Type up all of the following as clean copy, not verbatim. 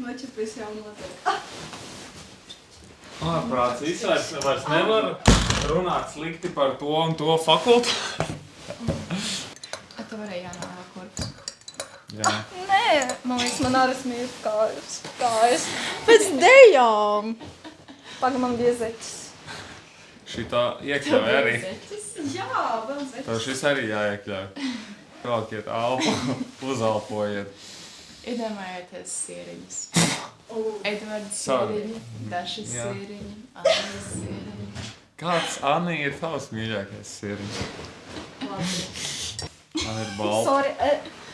Noķipis jau notiek. Ārprāts vairs nevar runāt slikti par to un to fakultāti. Tu varēji jānāk korpus. Jā. Nē, man liekas, man arī smīrt kājas. Pēc dejām. Paga man bija zeķis. Šitā iekļauj arī. Jā, vēl zeķis. Tev šis arī jāiekļauj. Velkiet alpu, uzalpojiet. Iedomājieties sieriņas. Edvards Sorry. sieriņi, Dašas Jā. sieriņi, Annas sieriņi. Kāds, Anī, ir tavs mīļākais sieriņš? Man ir balti. Sorry,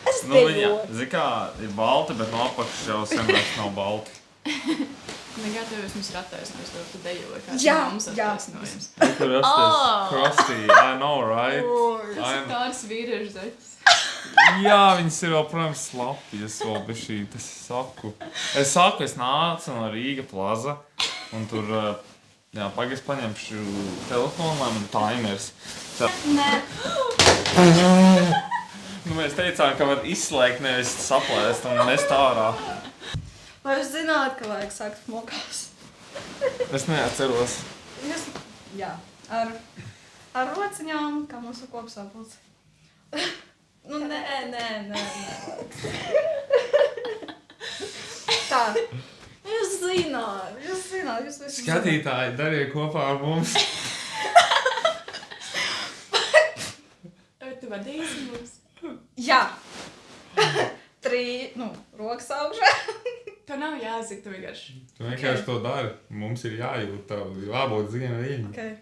es Nu, viņa, dejoju. zin kā, ir balti, bet no apakšas jau sen vairs nav balti. Negatavos mums ir attaisnojums, to tu dejoji, kāds Jā, mums jā. attaisnojums. Tur rasties krustī, I know, right? Tas ir tāds vīriešu zeķis. Jā, viņas ir vēl, protams, slapjas vēl bišķītas, es saku, es nācu no Rīga plaza, un tur, jā, pagaidz paņemšu telefonu, lai man timers. Nē. Nu, mēs teicām, ka var izslēgt, nevis saplēst un mest ārā. Vai jūs zināt, ka vajag sākt mokās? Es neatceros. Jūs, jā, ar rociņām, kā mūsu kopsāpults. Nu, nē. Tā. Jūs zināt, jūs visi Skatītāji, dariet kopā ar mums. Vai tu vadīsi mums? Jā. Rokas augšā. Tev nav jāzina, tu vienkārši. Tu vienkārši to dari. Mums ir jājūt tev, jābūt zina viņa. Okay.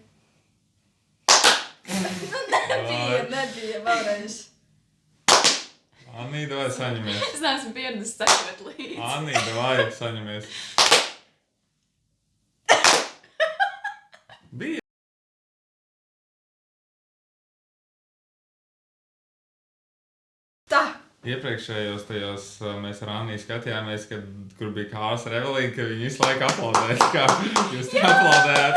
Nebija, vēlreiz. Anī, davai saņemies. Es neesmu pieredzis sekot līdzi. Anī, davai saņemies. Bija. Tā. Iepriekšējos tajos mēs ar Anniju skatījāmies, kur bija Kārs ar Evelīnu, ka viņi visu laiku aplaudēs, kā jūs te aplaudējāt.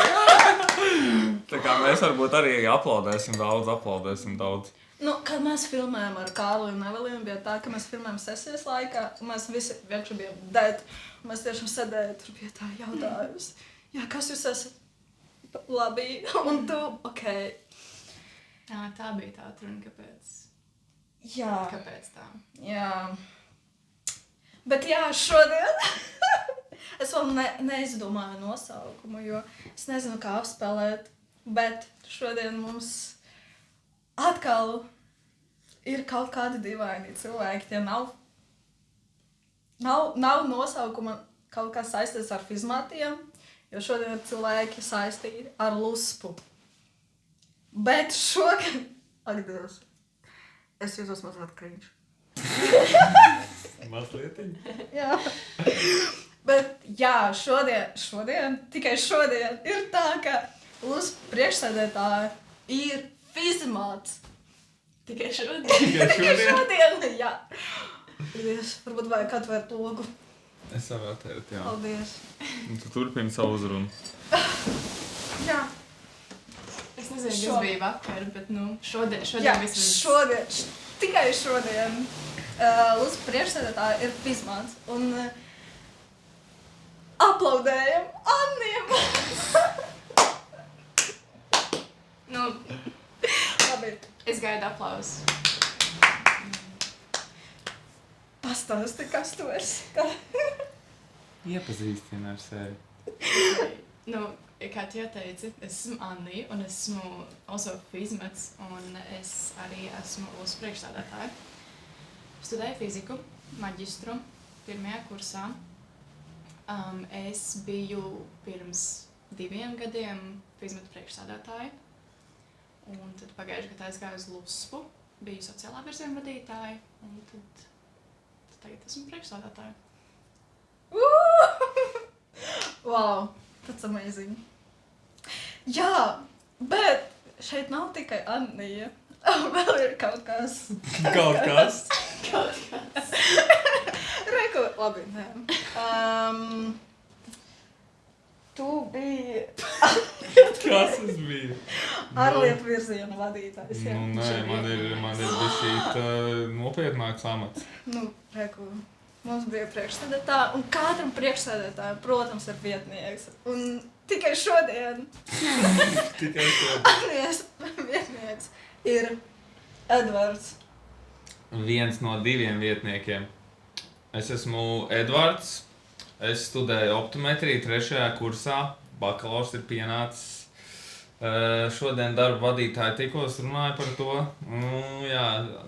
Tā kā mēs varbūt arī aplaudēsim daudz. Nu, kad mēs filmējām ar Kārli un Evelīnu, bija tā, ka mēs filmējām sesijas laikā, un mēs visi vienkārši bijām dead. Mēs tiešām sēdējām, tur bija tā jautājums. Jā, kas jūs esat? Labi, un tu, ok. Jā, tā bija tā atruna, kāpēc. Jā. Kāpēc tā? Jā. Bet jā, šodien es vēl neizdomāju nosaukumu, jo es nezinu, kā apspēlēt, bet šodien mums atkal ir kaut kādi dīvaini cilvēki, tie nav nosaukuma kaut kā saistīts ar fizmatiem, jo šodien cilvēki saistīti ar luspu. Bet šogad, ak, Dievs, es jūtos mazliet cringe. Mazlietiņ? Jā. Bet jā, šodien, tikai šodien ir tā, ka luspu priekšsēdētāja ir fizmāts. Tikai šodien? Tikai šodien, jā. Paldies, varbūt vajag atvērt logu. Es varu atvērt, jā. Paldies. Un tu turpini savu uzrunu. Jā. Es nezinu, kas bija vakar, bet šodien Jā, vismaz... tikai šodien luspu priekšsēdētāja ir fizmāts. Un aplaudējam Anniem. Labi. Es gaidu aplausu. Pastāsti, kas tu esi? Iepazīstina ar sevi. Kā tu jau teici, esmu Annija un esmu also fizmats un es arī esmu luspu priekšsēdētāja. Studēju fiziku, maģistru, 1. kursā. Es biju pirms 2 gadiem fizmatu priekšsēdētāja. Un tad pagājušajā gadā aizgāju uz luspu, biju sociālā virziena vadītāja, un tad tagad esmu priekšsēdētāja. Wow, that's amazing. Jā, bet šeit nav tikai Annija. Vēl ir kaut kas. Kaut kas? Reku, labi, nē. Tu biji Kas es biju? ārlietu virziena vadītājs. Jā. Nu, nē, man ir bišķīt nopietnāks amats. Nu, reku. Mums bija priekšsēdētāji, un katram priekšsēdētājam, protams, ir vietnieks. Un tikai šodien Anijas vietnieks ir Edvards. Viens no 2 vietniekiem. Es esmu Edvards. Es studēju optometriju 3. kursā. Bakalaurs ir pienācis. Šodien darba vadītāji tikos runāja par to. Jā,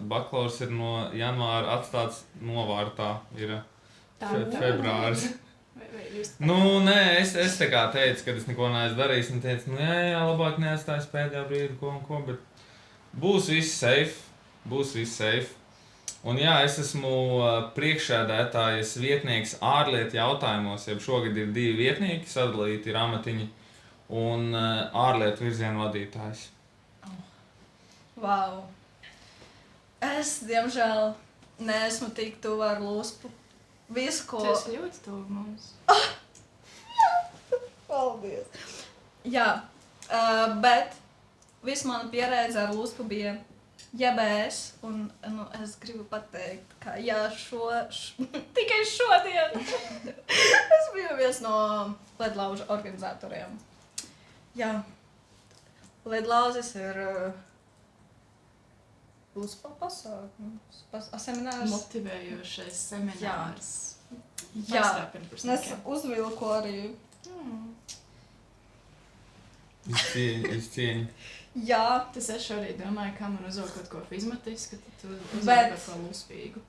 bakalaurs ir no janvāra atstāts novārtā. Ir februāris. Vai jūs Nē, es tā kā teicu, ka es neko neesmu darījis. Un teicu, jā, labāk neatstājas pēdējā brīdī ko. Bet būs viss safe. Un jā, es esmu priekšsēdētājas vietnieks ārlietu jautājumos. Jau šogad ir 2 vietnieki, sadalīti ir amatiņi. Un ārlietu virzienu vadītājs. Wow. Es, diemžēl, neesmu tik tuvu ar Lūspu. Visu, ko... Tas ļoti tuvu mums. Paldies. Jā, bet visu mana pieredze ar Lūspu bija JBS, un es gribu pateikt, ka jā, tikai šodien es biju viens no ledlaužu organizatoriem. Jā, ledlauzis ir Lūspa pasākums, seminārs. Motivējošais seminārs. Jā, es uzvilku arī. Izcieņi. Jā. Tas es šorīt domāju, kā man uzvilkt kaut ko fizmatisku, tad tu uzvilkt Bet- kaut ko lūspīgu.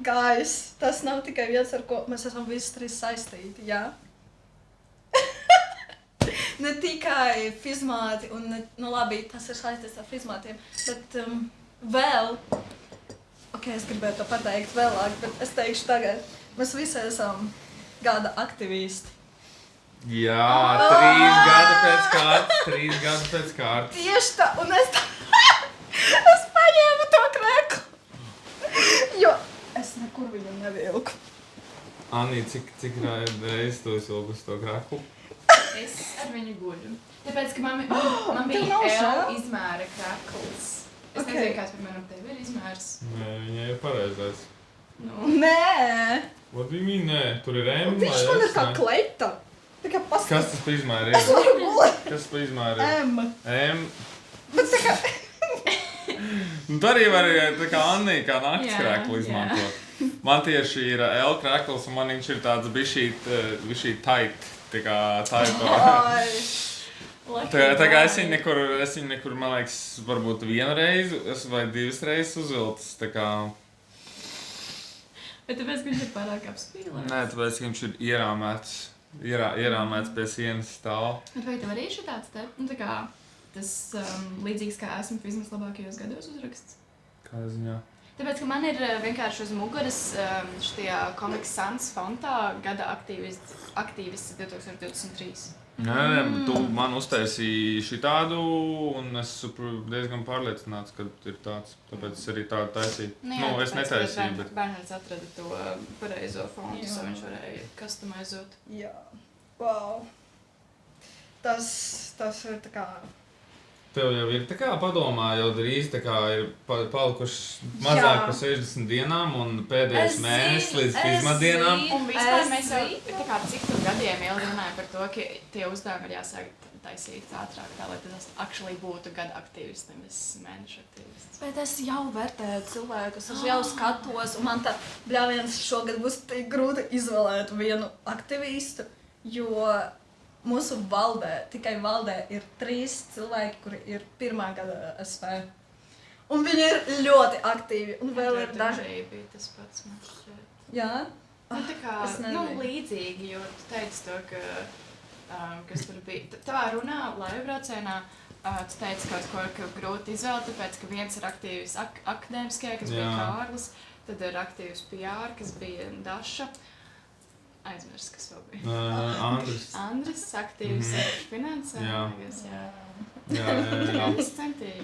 Guys, tas nav tikai viens, ar ko mēs esam visi 3 saistīti, jā? Ne tikai fizmāti, un labi, tas ir saistīts ar fizmātiem, bet vēl, es gribētu to pateikt vēlāk, bet es teikšu tagad, mēs visi esam gada aktivisti. Jā, 3 gadi pēc kārtas. Tieši tā, un es paņēmu to kreklu, jo es nekur viņu nevilku. Anī, cik reizes tu esi vilkusi to kreklu? Es ar viņu guļu. Tāpēc, ka man tev bija nav L žēl? izmēra krakls. Es Ok. nezinu, kāds piemēram tev ir izmērs. Nē, viņai ir pareizais. Nu, Nē, What do you mean, nē? Tur ir M vai viņš man ir S, kā ne? kleita. Tā kā Kas pastāv. tas pa izmēru ir? Varu gulēt. Kas pa izmēru ir? M. M. Bet tā kā... Nu, tā arī var tā kā Annī, kā nakts Jā, kreklu jā. izmantot. Man tieši ir L krekls, un man viņš ir tāds bišķīt tight. Tā kā taipa. Ai. Tā kā es viņu nekur, man liekas, varbūt 1 reizi vai 2 reizes uzvilcis. Tā kā... Bet tāpēc, ka viņš ir pārāk apspīlēts. Nē, tāpēc, ka viņš ir ierāmēts pie sienas stāv. Bet vai tev arī ir šitāds te? Nu, tā kā tas līdzīgs kā esmu fizmas labākajos gados uzraksts. Kā ziņā? Tāpēc, ka man ir vienkārši uz muguras šitajā Comic Sans fontā gada aktīvists 2023. Nē, bet tu man uztaisīji šitādu, un es diezgan pārliecināts, ka ir tāds. Tāpēc es arī tādu taisīju. Es netaisīju, bet... Bērnēts atrada to pareizo fontu, Jā. so viņš varēja customizot. Jā. Wow. Tas ir tā kā... Tev jau ir tā kā padomā, jau drīz tā kā ir palikuši mazāk par 60 dienām un pēdējais Es mēnesis zinu, līdz es fizmadienām. zinu. Un vispār Es mēs jau zinu. tā kā cik tur gadiem ilgi runājam par to, ka tie uzdevumi ir jāsāk taisīt ātrāk, tā lai tas actually būtu gada aktīvists, nevis mēneša aktīvists. Bet es jau vērtēju cilvēkus, es jau skatos, un man tā bļāviens šogad būs tik grūti izvēlēt vienu aktivistu, jo mūsu valdē, tikai valdē ir 3 cilvēki, kuri ir 1. gada SV. Un viņi ir ļoti aktīvi, un vēl ir daži... Arī bija tas pats man šķiet. Jā? Nu, tā kā, Es nezinu. līdzīgi, jo tu teici to, ka, kas tur bija. Tavā runā, laivraucienā, tu teici kaut ko, ka grūti izvēlēt, tāpēc, ka viens ir aktīvs akadēmiskajā, kas bija Jā. Kārlis, tad ir aktīvs PR, kas bija Daša. Aizmirs, kas vēl bija. Andris, aktīvs finansē. Jā. Jā. Jā. Viss centīgi.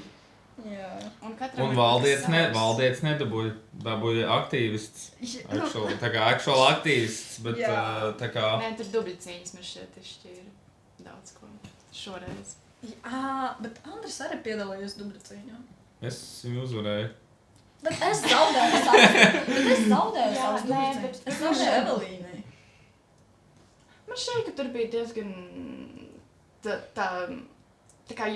Jā. Un katram Un ir valdietis savs. dabūja aktīvists. Nu, Tā kā actual aktīvists, bet Jā. tā kā... Nē, tur dubļcīņas mēs šeit izšķīra daudz ko šoreiz. Jā, bet Andris arī piedalījās dubļcīņā. Es viņu uzvarēju. Bet es zaudēju zaudēju Jā, savus nē, dubļus. bet- Es zaudēju Evelīnai. Man šķiet, ka tur bija diezgan tā kā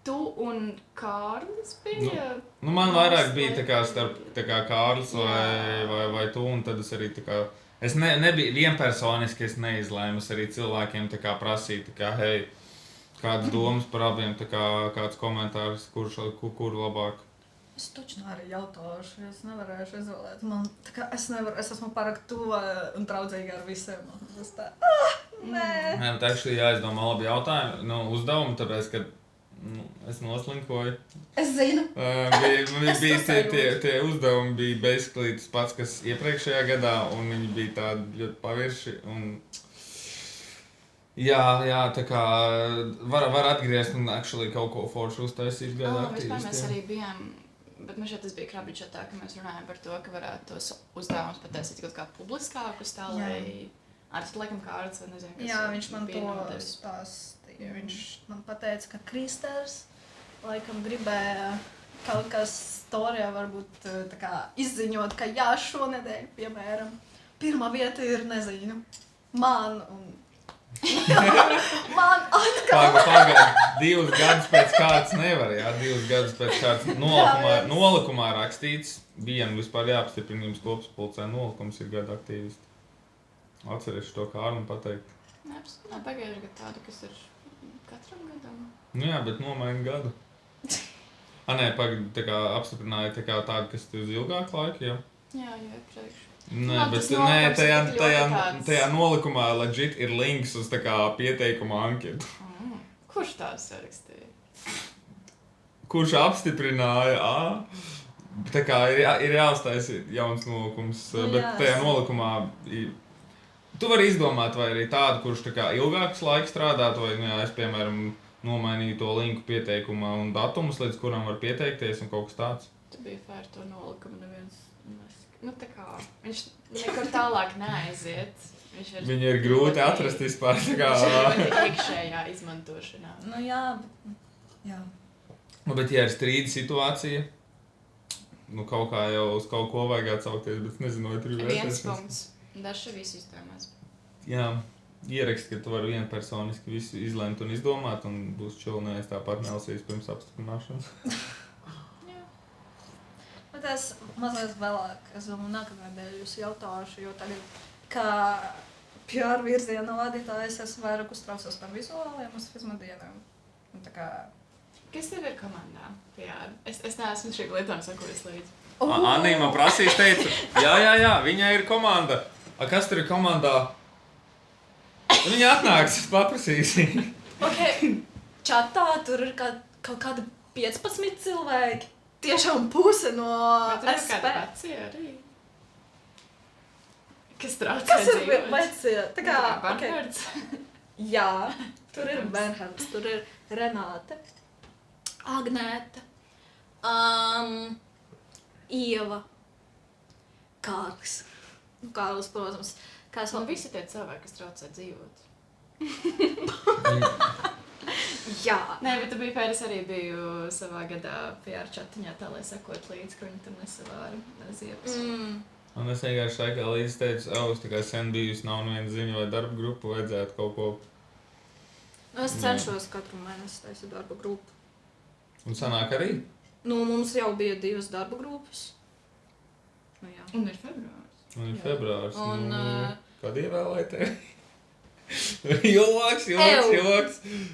tu un Kārlis bija. Nu, man vairāk bija tā kā starp tā kā Kārlis vai tu, un tad es arī tā kā... Es nebiju vienpersoniski, es neizlēmu, es arī cilvēkiem tā kā prasīju, tā kā, hei, kādas domas par abiem, tā kā kāds komentārs, kur labāk. Es taču arī jautāšu, es nevarēšu izvēlēt. Man, tā kā es nevaru, es esmu pārāk tuva un draudzīga ar visiem. Es tā, nē. Nē, bet actually jāizdomā labi jautājumi, uzdevumi, tāpēc, ka es noslinkoju. Es zinu. Bija tie uzdevumi bija basically tas pats, kas iepriekšējā gadā, un viņi bija tādi ļoti pavirši. Un... Jā, tā kā var atgriezt un actually kaut ko foršu uztaisīt gada aktīvisti. Vispār mēs arī bijām, bet man šeit tas bija krabičatā, ka mēs runājam par to, ka varētu tos uzdevumus pataisīt kaut kā publiskākus tā, lai arī laikam Kārlis vai nezinu, kas Jā, viņš man bija to nodevis. stāstīja. Viņš man pateica, ka Kristers laikam gribēja kaut kas storijā varbūt tā kā izziņot, ka jā, šonedēļ, piemēram, pirmā vieta ir, nezinu, man un man atkal. Pagaid, 2 gadus pēc kārtas nevar, jā, 2 gadus pēc kārtas nolikumā rakstīts, vispār jāapstiprina jums kopspulcē nolikums ir gada aktīvisti. Atceriešu to Kārlim pateikt. Nē, pagājuši gadu tādu, kas ir katram gadam. Nu jā, bet nomaina gadu. Nē, tā kā apstiprināja tā kā tādu, kas ir uz ilgāku laiku, jā. Jā, iepriekš. Nē, Man bet tas nolikums ir tik ļoti tāds. tajā nolikumā legit ir links uz tā kā pieteikuma anketu. Kurš tās sarakstīja? Kurš apstiprināja, tā kā ir jāuztaisa jauns nolikums, bet tajā nolikumā tu vari izdomāt, vai arī tādu, kurš tā kā ilgāks laiks strādāt, vai, es, piemēram, nomainīju to linku pieteikumā un datumus, līdz kuram var pieteikties un kaut kas tāds. Tu bija fair to nolikumu neviens. Tā kā, viņš nekur tālāk neaiziet. Viņu ir grūti atrast vispār, tā kā... Viņš ir ļoti iekšējā izmantošanā. Nu jā, jā. Bet ja ir strīda situācija, kaut kā jau uz kaut ko vajag atsaukties, bet nezinu, vai tur ir Viens punkts. Dažs visu izdomās. Jā, ierakst, ka tu vari vienpersoniski visu izlemt un izdomāt, un būs čilnēs tāpat nelasīs pirms apstiprināšanas. Jā. Bet es mazliet vēlāk, es domāju, nākamajā dēļ jūs jautāšu, jo tagad, kā PR virziena vadītājs, es vairāk uztraucos par vizuāliem uz filmadienām. Un tā kā... Kas tev ir komandā? PR? Es neesmu šī lietām sakojis līdzi. Annī man prasīs, teica, jā, viņai ir komanda. Kas tur ir komandā? Viņa atnāks, es paprasīšu. Ok, čatā tur ir kaut kādi 15 cilvēki. Tiešām puse no Bet tur ir SP. kādi veci arī. Kas traucē Kas ir dzīvot? veci? Tā kā, ok. Bernhards. Jā, tur ir Bernhards, tur ir Renāte, Agnēta, Ieva, Kārlis. Kārlis, protams. Kas Man vēl? visi tie cilvēki, kas traucē dzīvot. Jā. Nē, bet tu biji fair, es arī biju savā gadā PR chatiņā tā, lai sekot līdzi, ka viņi tam nesavāra ziepes. Un es vienkārši laikā līdz teicu, es tikai sen bijusi, nav neviena ziņa vai darba grupa, vajadzētu kaut ko. Nu, es cenšos katru mēnesi taisīt darba grupu. Un sanāk arī? Nu, mums jau bija 2 darba grupas. Nu, jā. Un ir februārs. Un ir Jā. februārs. Un, Kad ievēlēja tevi? Joks.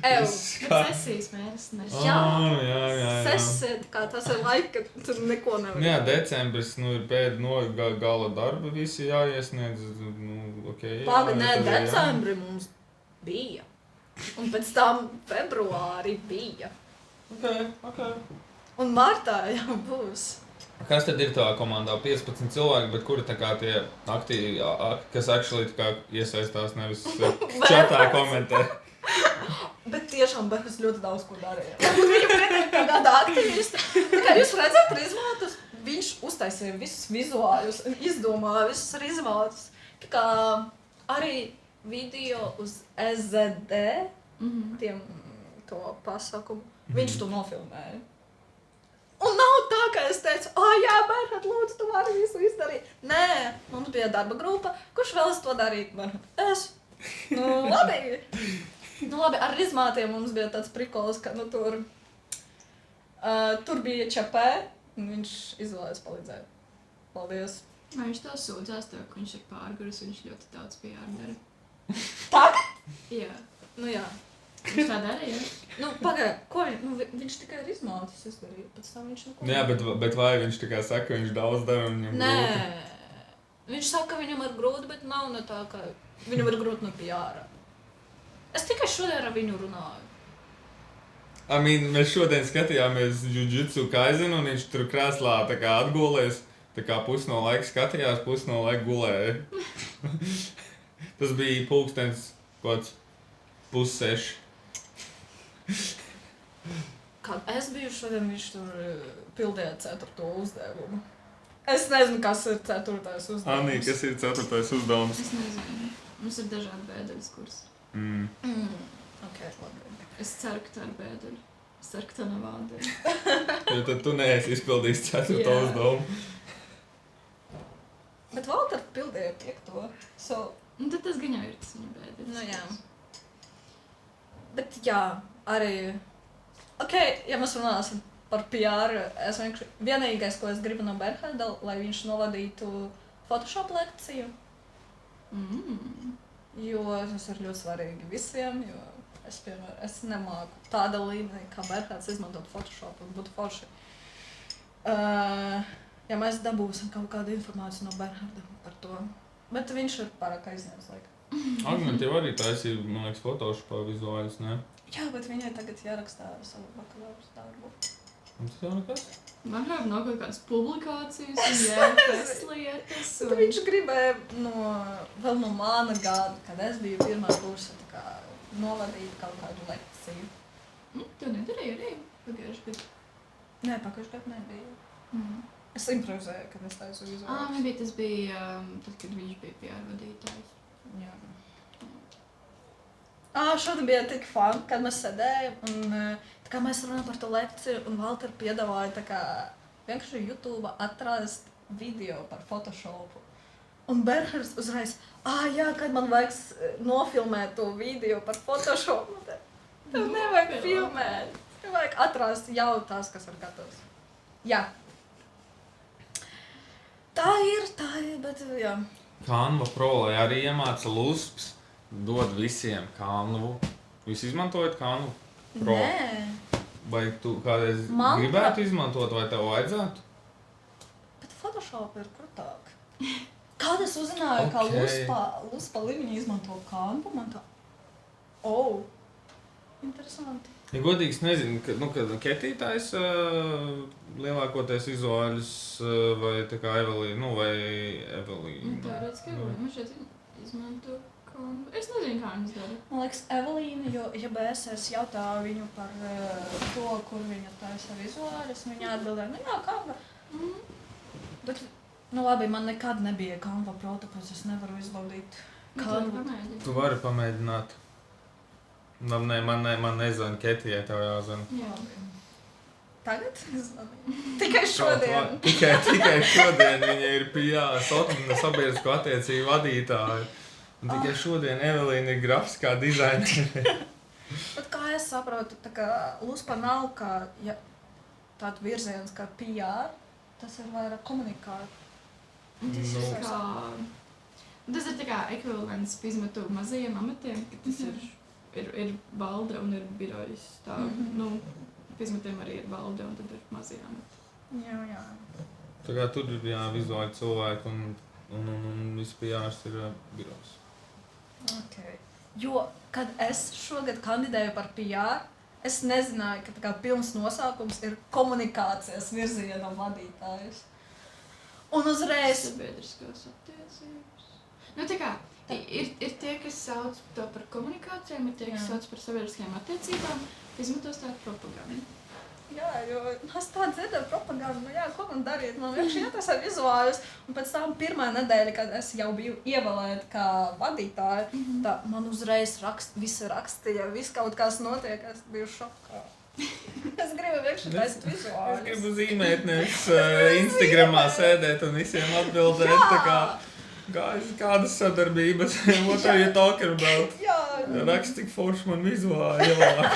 Ev. Sesijas mēnesis. Jā. Jā. Sesēt, kā tas ir laika, ka tur neko nevar. Jā, decembris, ir gala darba, visi jāiesniedz, okei. Nē, decembri mums bija. Un pēc tam februārī bija. Ok. Un martā jau būs. Kas tad ir tavā komandā? 15 cilvēki, bet kuri tā kā tie aktīvi, kas actually tā kā iesaistās nevis čatā komentē? Bet tiešām Berhas ļoti daudz ko darīja. Viņa pietiek kā kāda aktivista. Tā kā jūs redzat rizmātus, viņš uztaisīja visus vizuāļus un izdomāja visus rizmātus. Tā kā arī video uz SZD, tiem to pasakumu, viņš to nofilmēja. Un nav tā, ka es teicu, jā, Berhat, lūdzu, tu vari visu izdarīt. Nē, bija darba grupa, kurš vēlas to darīt. Es. Labi. Labi, ar rizmātiem mums bija tāds prikols, ka tur bija ČP, un viņš izvēlējās palīdzēt. Paldies. Vai viņš tev sūdzās tev, ka viņš ir pārguris, viņš ļoti daudz PR dara? Tak? Jā. Jā. Viņš tā darīja? Pagaid, ko viņš tikai ir izmācis izdarīt, pēc tam viņš neko. Jā, bet vai viņš tikai saka, ka viņš daudz dara un viņam Nē. grūti? Viņš saka, ka viņam ir grūti, bet nav ne tā, ka viņam ir grūti no PR. Es tikai šodien ar viņu runāju. Mēs šodien skatījāmies Jujutsu Kaisen, un viņš tur krēslā tā kā atgulēs, tā kā pusi no laika skatījās, pusi no laika gulēja. Tas bija pulkstens kaut 5:30. Kad es biju šodien, viņš tur pildīja 4. uzdevumu. Es nezinu, kas ir 4. uzdevums. Anī, kas ir 4. uzdevums? Es nezinu. Mums ir dažādi bēdeļas kursi. Ok, labi. Es ceru, ka tā ir bēdeļa. Es ceru, ka tā nav ādeļa. Jo tad tu neesi izpildījis 4. Jā. uzdevumu. Bet Valter pildīja 5. So, Un tad tas gan jau ir tas viņa bēdeļas. jā. Bet jā, arī... Ok, ja mēs runāsim par PR, es vienīgais, ko es gribu no Bernharda, lai viņš novadītu Photoshop lekciju. Jo tas ir ļoti svarīgi visiem, jo es nemāku tāda līmenī, kā Bernhards izmantot Photoshop un būtu forši. Ja mēs dabūsim kaut kādu informāciju no Bernharda par to, bet viņš ir pārāk aizņēmis laika. Agnēta jau arī taisīja, man liekas, Photoshopā vizuālis, ne? Jā, bet viņai tagad jārakstā savu bakalaura darbu. Un tas jau nekas? Man grib no kaut kādas publikācijas un jēgas lietas. Tad viņš gribēja vēl no mana gada, kad es biju pirmā kursa, tā kā novadīt kaut kādu lekciju. Tu nedarīji arī pagājuši gadu? Nē, pagājuši gadu nebija. Es improvizēju, kad es taisu vizuālis. Nebija, tas bija tad, kad viņš bija PR vadītājs. Jā. Šodien bija tik fun, kad mēs sēdējām un tā kā mēs runājam par to lekciju un Valter piedāvāja tā kā vienkārši YouTube atrast video par Photoshopu. Un Bernhards uzreiz, jā, kad man vajag nofilmēt to video par Photoshopu, tev nevajag filmēt. Tev vajag atrast jau tās, kas ir gatavs. Jā. Tā ir, bet jā. Canva Pro, lai arī iemāca LUSPs, dod visiem Canvu. Jūs izmantojat Canvu Pro? Nē. Vai tu kādreiz gribētu izmantot, vai tev vajadzētu? Bet Photoshop ir krutāk. Kad es uzzināju, ka Luspa līmeņi izmanto Canvu, man tā... Interesanti. Ja godīgi, es nezinu, kad Ketītājs lielākoties vizuāļus vai tā kā Evelīna, vai Evelīna. Tā redz, ka Evelīna šeit izmanto Canvu. Es nezinu, kā viņas dara. Man liekas, Evelīna, jo ja BSS jautāja viņu par to, kur viņa taisa vizuāļus, viņa atbildēja, jā, Canva. Bet, labi, man nekad nebija Canva Pro, tāpēc es nevaru izbaudīt Canvu. Tu vari pamēģināt. Man nezvana Ketijai, tev jāzvana. Jā. Tagad? Tikai šodien. Tikai šodien viņa ir sabiedrisko attiecību vadītāja. Un tikai šodien Evelīna ir grafiskā dizainere. Bet kā es saprotu, tā kā Luspa nav kā tāda virziens kā PR, tas ir vairāk komunikācija. Tas ir tā kā ekvivalents izmetu mazajiem amatiem, ka tas ir valde un ir birojas. Izmetiem arī ir valde un tad ir mazie amati. Jā. Tā kā tur ir vizuāli cilvēki un viss PRs ir birojas. Okay. Jo, kad es šogad kandidēju par PR, es nezināju, ka tā kā pilns nosaukums ir komunikācijas virziena vadītājs. Un uzreiz... Sabiedriskās attiecības. Tā kā, ir tie, kas sauc to par komunikācijām, ir tie, kas sauc par sabiedriskajām attiecībām, izmantos tādu propagandu. Jā, jo es tā dzirdēju propagandu, ko man darīt, man vienkārši jātaisa vizuāļus, un pēc tam pirmā nedēļa, kad es jau biju ievēlēta kā vadītāja, tā man uzreiz visi rakstīja, viss kaut kas notiek, es biju šokā. Es gribu vienkārši taisīt vizuāļus. Es gribu zīmēt, nevis Instagramā sēdēt un visiem atbildēt, tā kā... Guys, kādas sadarbības? What are you talking about? Jā, Raksti tik forši man vizuāli ielāk.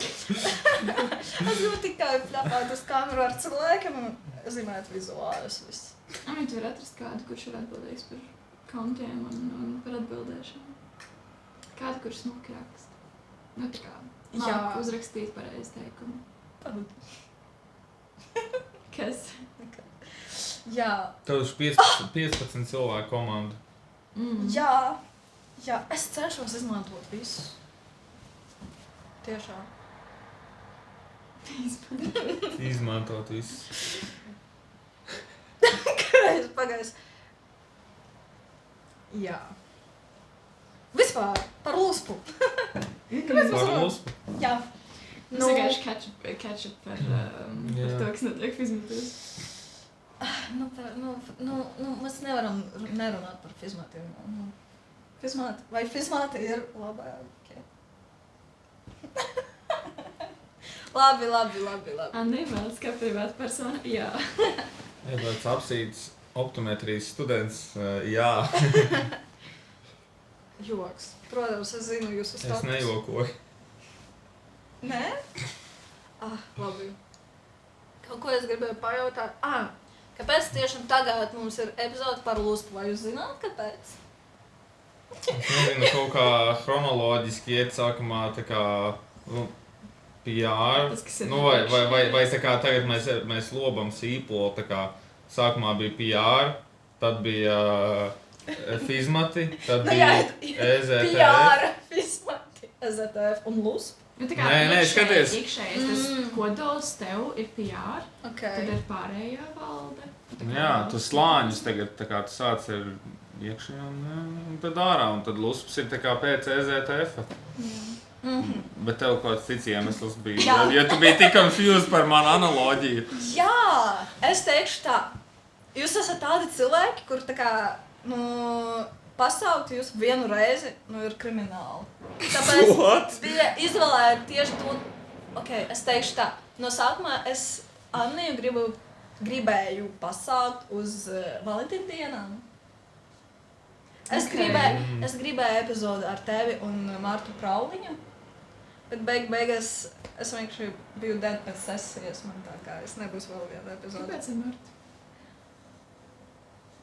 es gribu tikai pļāpāt uz kameru ar cilvēkiem un zīmēt vizuālus viss. Tu vari atrast kādu, kurš ir atbildīgs par kontiem un par atbildēšanu. Kādu, kurš smuki raksta. Nu, tā kā māk uzrakstīt pareizi teikumu. Kas? Jā. Tev ir 15 cilvēku komanda. Jā, es cenšos izmantot visu. Tiešām. Izmantot visu. Pagais. Jā. Vispār, par luspu. Par luspu? Jā. Nu, vienkārši catch up par to, kas notiek fizmatos. Mēs nevaram nerunāt par fizmatiem. Vai fizmati ir labākie? Labi. Anni, vēlas kā privāta persona? Jā. Ja tāds apsīts optometrijas students, jā. Joks. Protams, es zinu jūsu status. Es nejokoju. Nē? Labi. Kaut ko es gribēju pajautāt. Kāpēc tiešām tagad mums ir epizode par luspu? Vai jūs zināt, kāpēc? Es nezinu, kaut kā chronoloģiski iet sākumā tā kā PR. Vai tā kā tagad mēs lobam sīpolu, tā kā sākumā bija PR, tad bija fizmati, tad bija EZTF. PR, fizmati, EZTF un lusp. Nē, skaties. Iekšējais tas kodols tev ir PR, Okay. tad ir pārējā valde. Jā, tu slāņus tagad tā kā tu sāc ar iekšējā un tad ārā, un tad lusps ir tā kā pēc EZTF. Bet tev kaut kāds cits iemesls bija, ja tu biji tik confused par manu analoģiju. Jā, es teikšu tā. Jūs esat tādi cilvēki, kur tā kā, pasaukt jūs vienu reizi, ir krimināli. Tāpēc bija izvēlēt tieši to, es teikšu tā. No sākumā es Anniju gribēju pasaukt uz Valentīna dienām. Es gribēju epizodi ar tevi un Martu Prauliņu, bet beigās es vienkārši biju dead pēc sesijas, man tā kā es nebūs vēl viena epizode. Kāpēc ir Marta?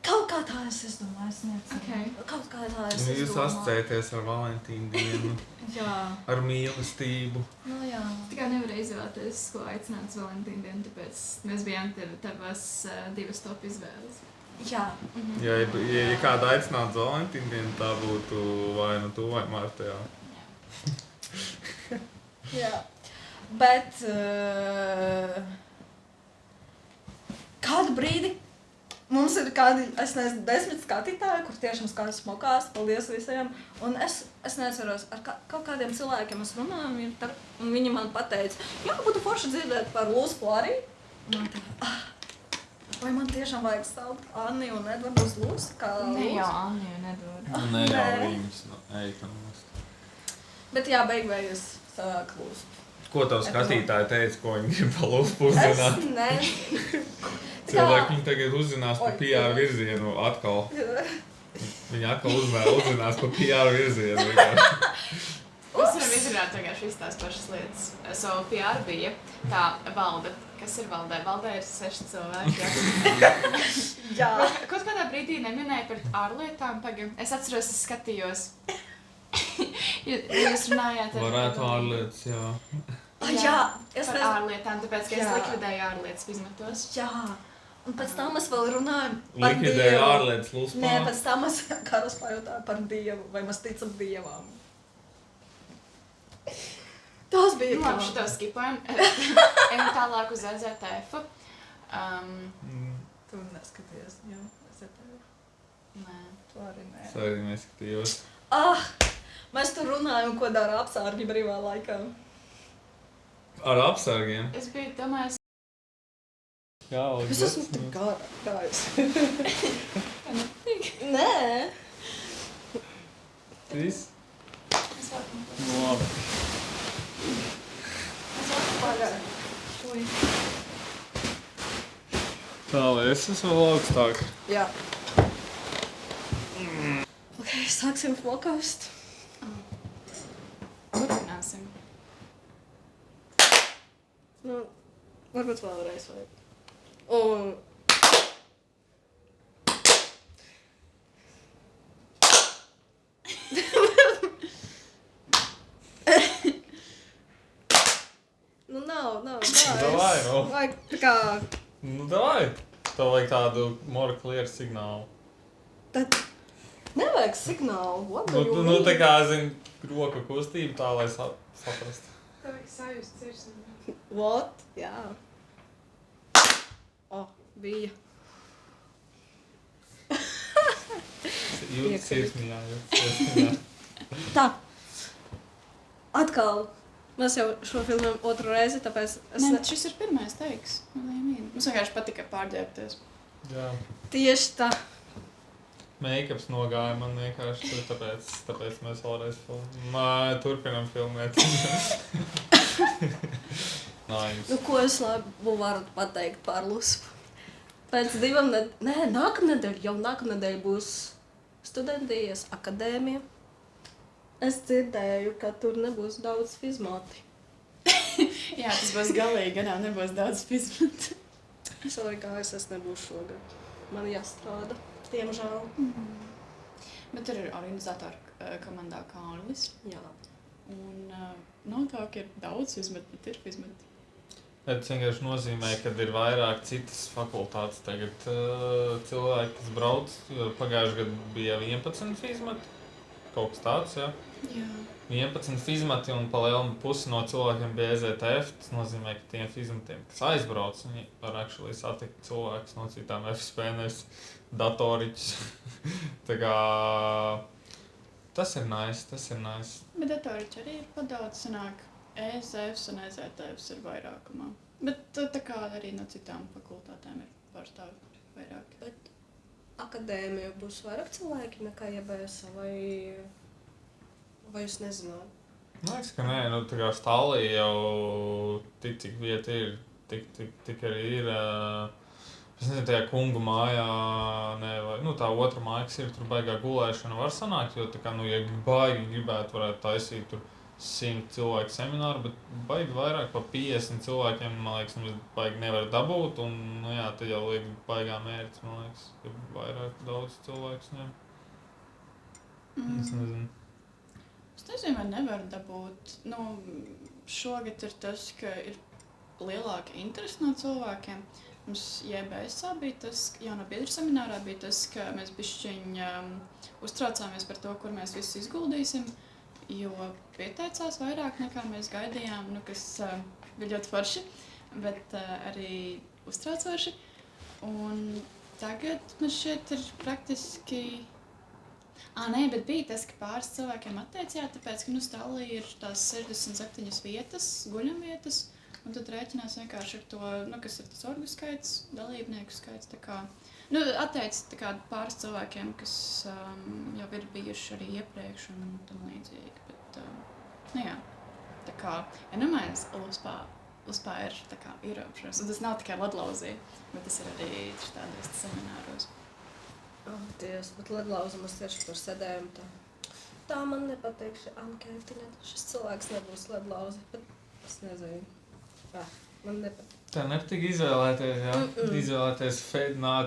Kaut kā tā es domāju, es nezinu. Kaut kā tā es domāju. Jūs asociēties ar Valentīnu dienu, ar mīlestību. Jā. Tā kā nevarēja izvēlēties, ko aicināts Valentīna dienu, tāpēc mēs bijām tavas divas top izvēles. Jā. Ja kāda aicinātu Valentīnu dienu, tā būtu vai nu tu vai Marta, Jā. Bet kādu brīdi mums ir kādi, es nezinu, 10 skatītāji, kur tiešām skatās smokās, paldies visiem. Un es neatceros, ar kaut kādiem cilvēkiem es runāju, un viņi man pateica, būtu forši dzirdēt par luspu arī. Man tā, vai man tiešām vajag saukt Anni un Edvardu uz luspu? Ne jau Anni un Edvardu. Ne jau viņus, nost. Bet beigās savāk luspu. Ko tev skatītāji teica, ko viņi grib pa luspu uzzināt? Es nezinu. Cilvēki viņi tagad uzzinās par PR virzienu atkal. Viņi atkal uzzinās par PR virzienu. Mēs varam izrunāt vienkārši visas tās pašas lietas. So PR bija tā valde. Kas ir valdē? Valdē ir 6 cilvēki. Jā. Kaut kādā brīdī neminēja par ārlietām. Es atceros, es skatījos. Jūs runājāt ar... Varētu ārlietas, jā. Par ārlietām, tāpēc, ka es likvidēju ārlietas fizmatos. Jā. Un pēc tam mēs vēl runājam par Likvidēju ārlietas luspā. Nē, pēc tam mēs kādas pajautāju par Dievu, vai mēs ticam Dievām. Tas bija Labi, šito skipojam. Ejam tālāk uz EZTF. Tu neskaties, jā, EZTF. Nē. Tu arī nē. Es arī neskatījos. Mēs tur runājam, ko dara apsārgi brīvā laikā. Ar apsargiem? Es biju domājis... Es esmu tik gājis. Nē. Viss? Es varu. Labi. Es varu pagāju. Tā, lai es esmu vēl augstāk. Jā. sāksim fokaust. Turpināsim. Nu, varbūt vēlreiz vajag. Un... nu, nav. Davai, nu. Vajag tā kā... Nu, davai. Tev vajag tādu more clear signālu. Tad nevajag signālu. What do you Nu, mean? tā kā, zin, roka kustība tā, lai saprastu. Tev vajag sajust sirsnību. What? Jā. Bija. Jūtas sirsnījā. Tā. Atkal. Mēs jau šo filmam otru reizi, tāpēc es Nē, šis ir pirmais teiks. Mums vienkārši patika pārģērbties. Jā. Tieši tā. Make-ups nogāja man vienkārši, tāpēc mēs vēlreiz turpinam filmēt. Nice. Nu, ko es labu varu pateikt par Luspu? Pēc 2 nedēļām, nākamnedēļ būs studentijas akadēmija. Es dzirdēju, ka tur nebūs daudz fizmati. Jā, tas būs galīgi, gadā nebūs daudz fizmatu. Es nebūšu šogad. Man jāstrāda, diemžēl. Bet tur ir organizatora komandā Kārlis. Jā. Un nav tā, ka ir daudz fizmatu, bet ir fizmatu. Tas vienkārši nozīmē, ka ir vairāk citas fakultātes tagad cilvēki, kas brauc. Pagājušajā gadā bija 11 fizmati. Kaut kas tāds, jā. Jā. 11 fizmati un pa lielu pusi no cilvēkiem bija EZTF. Tas nozīmē, ka tiem fizmatiem, kas aizbrauc, viņi var actually satikt cilvēkus no citām FSPNS datoriķus. Tā kā tas ir nice. Bet datoriķi arī ir padaudz, sanāk, EZFs un EZTFs ir vairākumā. Bet tā kā arī no citām fakultātēm ir pārstāvi vairāk. Bet akadēmija būs vairāk cilvēki nekā JBS vai es nezinu? Liekas, ka nē, nu tā kā Stālī jau tik vieta ir, tik arī ir. Es nezinu, tajā kungu mājā, vai tā otra māja, kas ir, tur baigā gulēšana var sanākt, jo tā kā, ja baigi gribētu, varētu taisīt tur 100 cilvēku semināru, bet baigi vairāk par 50 cilvēkiem, man liekas, baigi nevar dabūt, un, tad jau liek baigā mērķis, man liekas, ka vairāk daudz cilvēkus ņem. Es nezinu. Es nezinu, vai nevar dabūt. Šogad ir tas, ka ir lielāka interese no cilvēkiem. Mums JBS-ā bija tas, jaunā biedru seminārā bija tas, ka mēs bišķiņ uztraucāmies par to, kur mēs visus izguldīsim, jo pieteicās vairāk nekā mēs gaidījām, kas bija ļoti forši, bet arī uztraucoši. Un tagad man šeit ir praktiski... bet bija tas, ka pāris cilvēkiem atteicījāt, tāpēc, ka Stālī ir tās 67 vietas, guļamvietas, un tad rēķinās vienkārši ar to, kas ir tas orgu skaits, dalībnieku skaits, tā kā... Atteicis tā kā pāris cilvēkiem, kas jau ir bijuši arī iepriekš un tam līdzīgi, bet, tā kā, nomēnes Luspā ir tā kā ierobežos, un tas nav tikai Ledlauzī, bet tas ir arī tādos semināros. Dievs, bet Ledlauza mēs tieši tur sēdējam tā. Tā man nepatīk šī ankētiņa. Šis cilvēks nebūs Ledlauza, bet es nezinu. Man nepatīk. Tā nepatīk izvēlēties, jā? Izvēlēties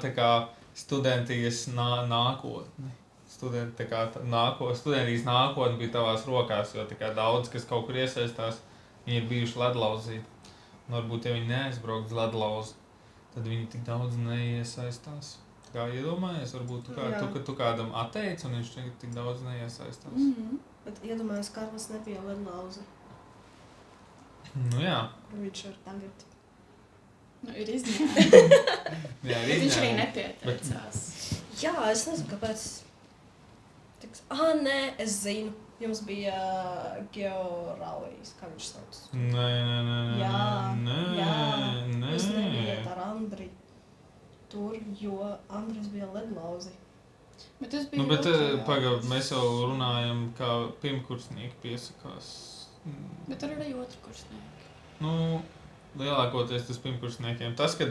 tā kā studentijas nākotni. Studentijas nākotni bija tavās rokās, jo tā kā daudz, kas kaut kur iesaistās, viņi ir bijuši Ledlauzī. Un varbūt, ja viņi neaizbraukt uz Ledlauzu, tad viņi tik daudz neiesaistās. Kā iedomājies, varbūt tu kādam atteici, un viņš tik daudz neiesaistās. Bet iedomājies, Karls nebija Ledlauza. Nu jā. Viņš ir tagad. Ir izņēmumi. Jā, bet viņš arī nepieteicās. Jā, es nezinu, kāpēc. Nē, es zinu. Jums bija Georauijas, kā viņš sauc. Nē. Jūs nebijat ar Andri tur, jo Andris bija Ledlauzi. Bet es biju pagaid, mēs jau runājam, kā pirmkursnieki piesakās. Bet tur arī otrkursnieki. lielākoties tas pirmkursniekiem. Tas, ka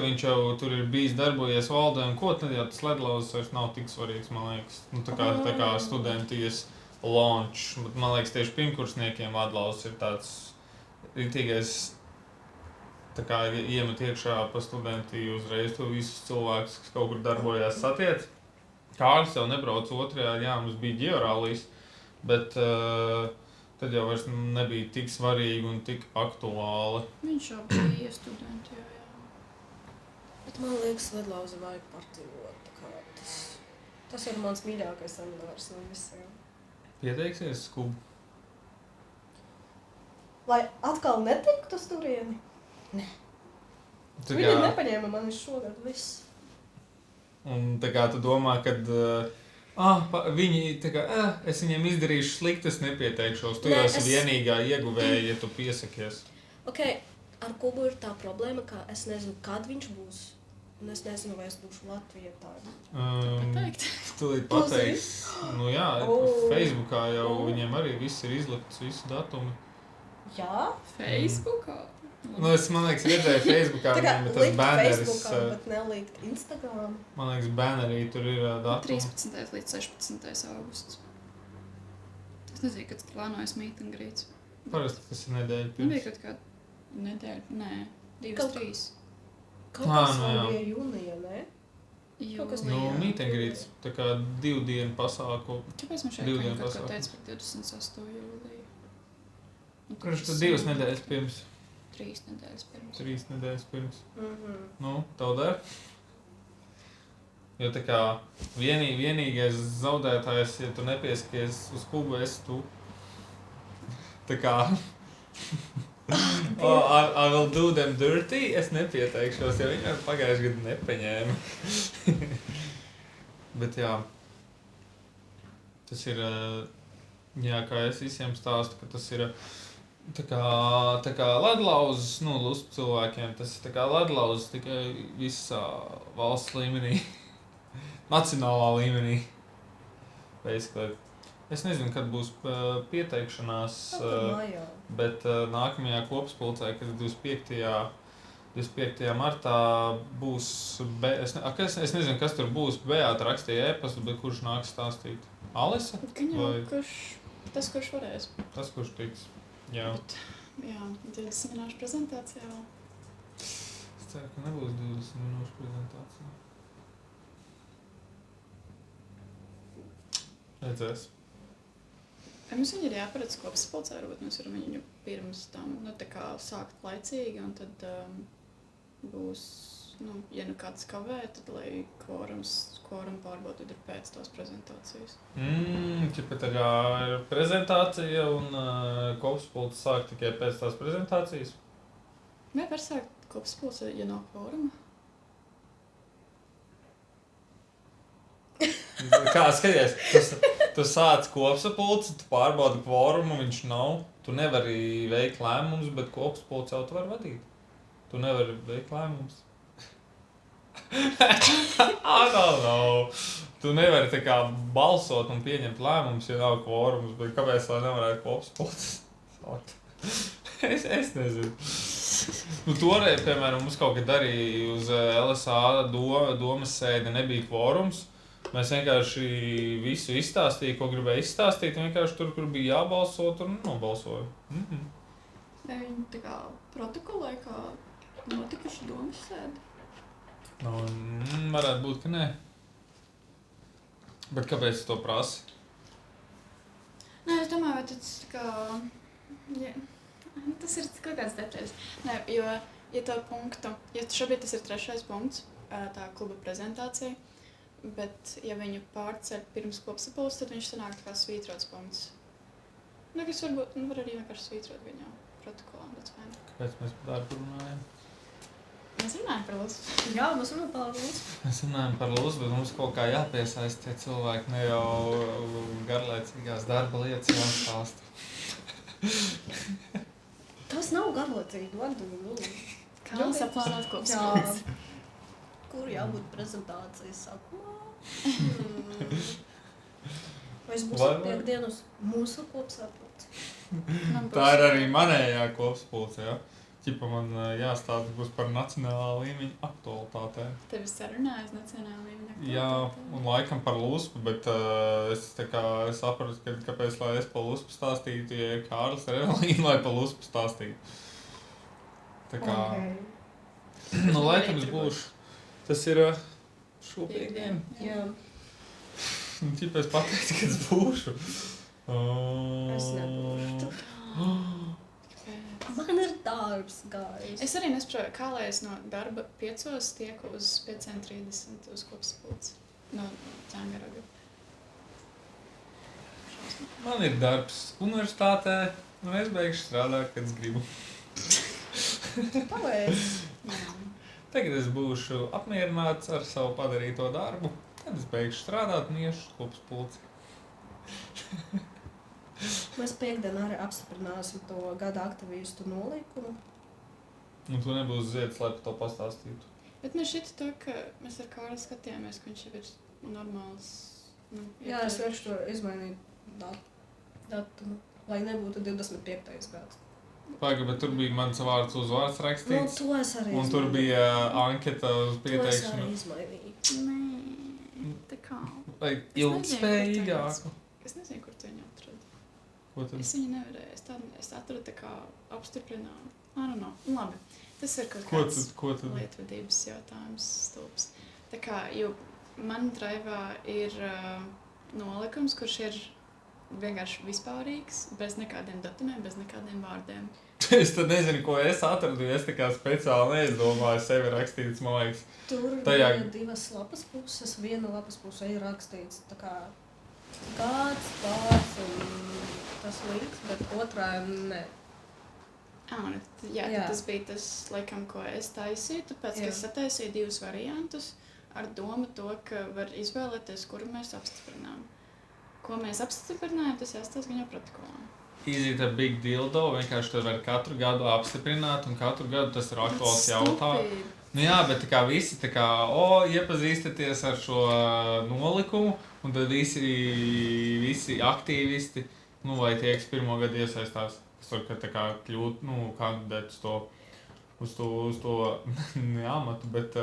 viņš jau tur ir bijis darbojies valdē un ko, tad jau tas ledlauzs vairs nav tik svarīgs, man liekas. Nu, tā kā studentijas launch. Man liekas, tieši pirmkursniekiem ledlauzs ir tāds ritīgais, tā kā iemet iekšā pa studentiju uzreiz to visus cilvēkus, kas kaut kur darbojās satiec. Kārlis jau nebrauc otrajā, jā, mums bija ģeorālijas, bet tad jau vairs nebija tik svarīgi un tik aktuāli. Viņš jau bija studenti, jā. Bet man liekas, ledlauzi vajag pārdzīvot. Tas ir mans mīļākais seminārs no visiem. Pieteiksies skubu? Lai atkal netiktu uz turieni? Nē. Viņi nepaņēma mani šogad viss. Un tā kā tu domā, kad viņi tā kā, es viņiem izdarīšu slikti, es nepieteikšos. Tu jau esi vienīgā ieguvēja, ja tu piesakies. Ok, ar Kubu ir tā problēma, ka es nezinu, kad viņš būs. Un es nezinu, vai es būšu Latvijā tāda. Pateikt. Tu pateiks. Nu jā, Facebookā jau viņiem arī viss ir izlikts, visu datumi. Jā? Facebookā? Nu, es, man liekas, redzēju Facebookā viņiem, bet tas banneris... Facebookā, bet nelikt Instagram. Man liekas, bannerī tur ir datumi. 13. līdz 16. augusts. Es nezinu, kad plānojas meet and greets. Parasti tas ir nedēļa Man pirms. bija kaut kā nedēļa, nē, 2-3. Kaut kas vēl bija jūnija, ne? Nu, meet and greets, tā kā 2 dienu pasākumu. Kāpēc man šeit Divdienu kaut ko pasākumu. teica par 28. jūliju? Kurš tad 2 nedēļas pirms? 3 nedēļas pirms. 3 nedēļas pirms. Mhm. Nu, tev der? Jo tā kā vienīgais zaudētājs, ja tu nepieskaties uz Kubu, esi tu. Tā kā... I will do them dirty, es nepieteikšos, jo viņi pagājuši gadu nepaņēma. Bet jā, tas ir, jā, kā es visiem stāstu, ka tas ir tā kā ledlauzes, nu, lusp cilvēkiem, tas ir tā kā ledlauzes tikai visā valsts līmenī, nacionālā līmenī. Basically. Es nezinu, kad būs pieteikšanās, bet nākamajā kopspulcē, kad 25. martā būs, es nezinu, kas tur būs, Beāta rakstīja e-pastu, bet kurš nāks stāstīt? Alisa? Tas, kurš varēs. Tas, kurš tiks, jā. Bet, jā, 20 minūšu prezentācijā vēl. Es ceru, ka nebūs 20 minūšu prezentācija. Redzēs. Mums viņi ir jāparedz kopsapulcē, varbūt mēs varam viņu pirms tam, nu, tā kā sākt laicīgi, un tad būs, nu, ja nu kāds kavē, tad, lai kvorum pārbaudu ir pēc tās prezentācijas. Čipa tā kā ir prezentācija un kopsapulce sāk tikai pēc tās prezentācijas? Vai var sākt kopsapulce, ja nav kvoruma? Kā, skaties, tu sāc kopsapulci, tu pārbaudi kvorumu, viņš nav. Tu nevari veikt lēmumus, bet kopsapulci jau tu vari vadīt. Tu nevari veikt lēmumus. No. Tu nevari tā kā balsot un pieņemt lēmumus, ja nav kvorums, bet kāpēc lai nevarētu kopsapulci sākt? Es nezinu. Nu, toreiz, piemēram, mums kaut kad arī uz LSA domas sēde nebija kvorums. Mēs vienkārši visu izstāstīja, ko gribēja izstāstīt, un vienkārši tur, kur bija jābalso, tur nobalsoja. Vai viņi tā kā protokolē, kā notikuši domas sēdi? No, varētu būt, ka nē. Bet kāpēc to prasa? Nē, es domāju, vai tas tā kā... Ja, tas ir kaut kāds detaļas. Nē, jo, ja to punktu... Ja šobrīd tas ir 3. punkts, tā kluba prezentācija, bet, ja viņu pārceļ pirms kopsapulces, tad viņš sanāk tā kā svītrots punkts. Nu, kas varbūt, var arī vienkārši svītrot viņu protokolā, bet vai ne? Kāpēc mēs par darbu runājam? Mēs runājam par LUSP. Jā, mēs runājam par LUSP. Mēs runājam par LUSP, bet mums kaut kā jāpiesaist tie cilvēki, ne jau garlaicīgās darba lietas jāstāsta. Tas nav garlaicīgi, vadumi. Kā saplānot kopsapulces? Kur jābūt prezentācijas sākumā? Vai es būšu piekdienas mūsu kopsapulce? Tā ir arī manējā kopspulce, jā. ķipa man jāstāsta būs par nacionālā līmeņa aktualitātēm. Tevi sarunājas nacionāla līmeņa. Jā, un laikam par luspu, bet es tā kā sapratu, kāpēc, lai es par luspu stāstītu, ja ir Kārlis Revelīna, lai par luspu stāstītu. Tā kā, nu laikam es būšu, tas ir šūpīgdien. Jā. Ķipa es pateicu, ka es būšu. Es nebūšu. Man ir darbs, guys. Es arī nesaprotu, kā lai es no darba 5 tieku uz 5:30 uz kopsapulci no Ķēngaraga. Man ir darbs universitātē, un es beigšu strādāt, kad es gribu. Paveic. Jā. Tagad es būšu apmierināts ar savu padarīto darbu, tad es beigšu strādāt un iešu uz kopsapulci. Mēs piekdien arī apstiprināsim to gada aktivistu nolikumu. Un tu nebūs ziedis, lai par to pastāstītu. Bet man šķita to, ka mēs ar Kārli skatījāmies, ka viņš jau ir normāls. Nu, Jā, es vienkārši to izmainīju datumu, lai nebūtu 25. gads. Paga, bet tur bija mans vārds uzvārds Nu, rakstīts, to es arī un tur bija anketa uz To es arī pieteikšanu. izmainīju. Nē, tā kā. Vai ilgspējīgāku? Es nezinu, kur tu viņu atradi. Ko tad? Es viņu nevarēju. Es atradu tā kā apstiprinājumu. I don't know. Labi. Tas ir kaut Ko tad? lietvedības jautājums stulbs. Tā kā, jo man draivā ir nolikums, kurš ir vienkārši vispārīgs, bez nekādiem datumiem, bez nekādiem vārdiem. Es tad nezinu, ko es atradu, es tā kā speciāli neizdomāju sevi rakstīts, man liekas. Tur Tajā- bija 2 lapas puses, viena lapas pusē ir rakstīts tā kā kāds vārds un tas līdz, bet otrā ne. Jā, Jā. tas bija tas, laikam, ko es taisīju, tāpēc, ka Jā. es sataisīju 2 variantus ar domu to, ka var izvēlēties, kuru mēs apstiprinām. Ko mēs apstiprinājām, tas jāstāsta viņa protokolā. Is it a big deal, though? Vienkārši to var katru gadu apstiprināt, un katru gadu tas ir aktuāls jautājums. Nu jā, bet tā kā visi tā kā, iepazīstaties ar šo nolikumu, un tad visi aktīvisti, nu, vai tie, kas pirmo gadu iesaistās, kas var tā kā kļūt, nu, kandidēt uz to ne amatu, bet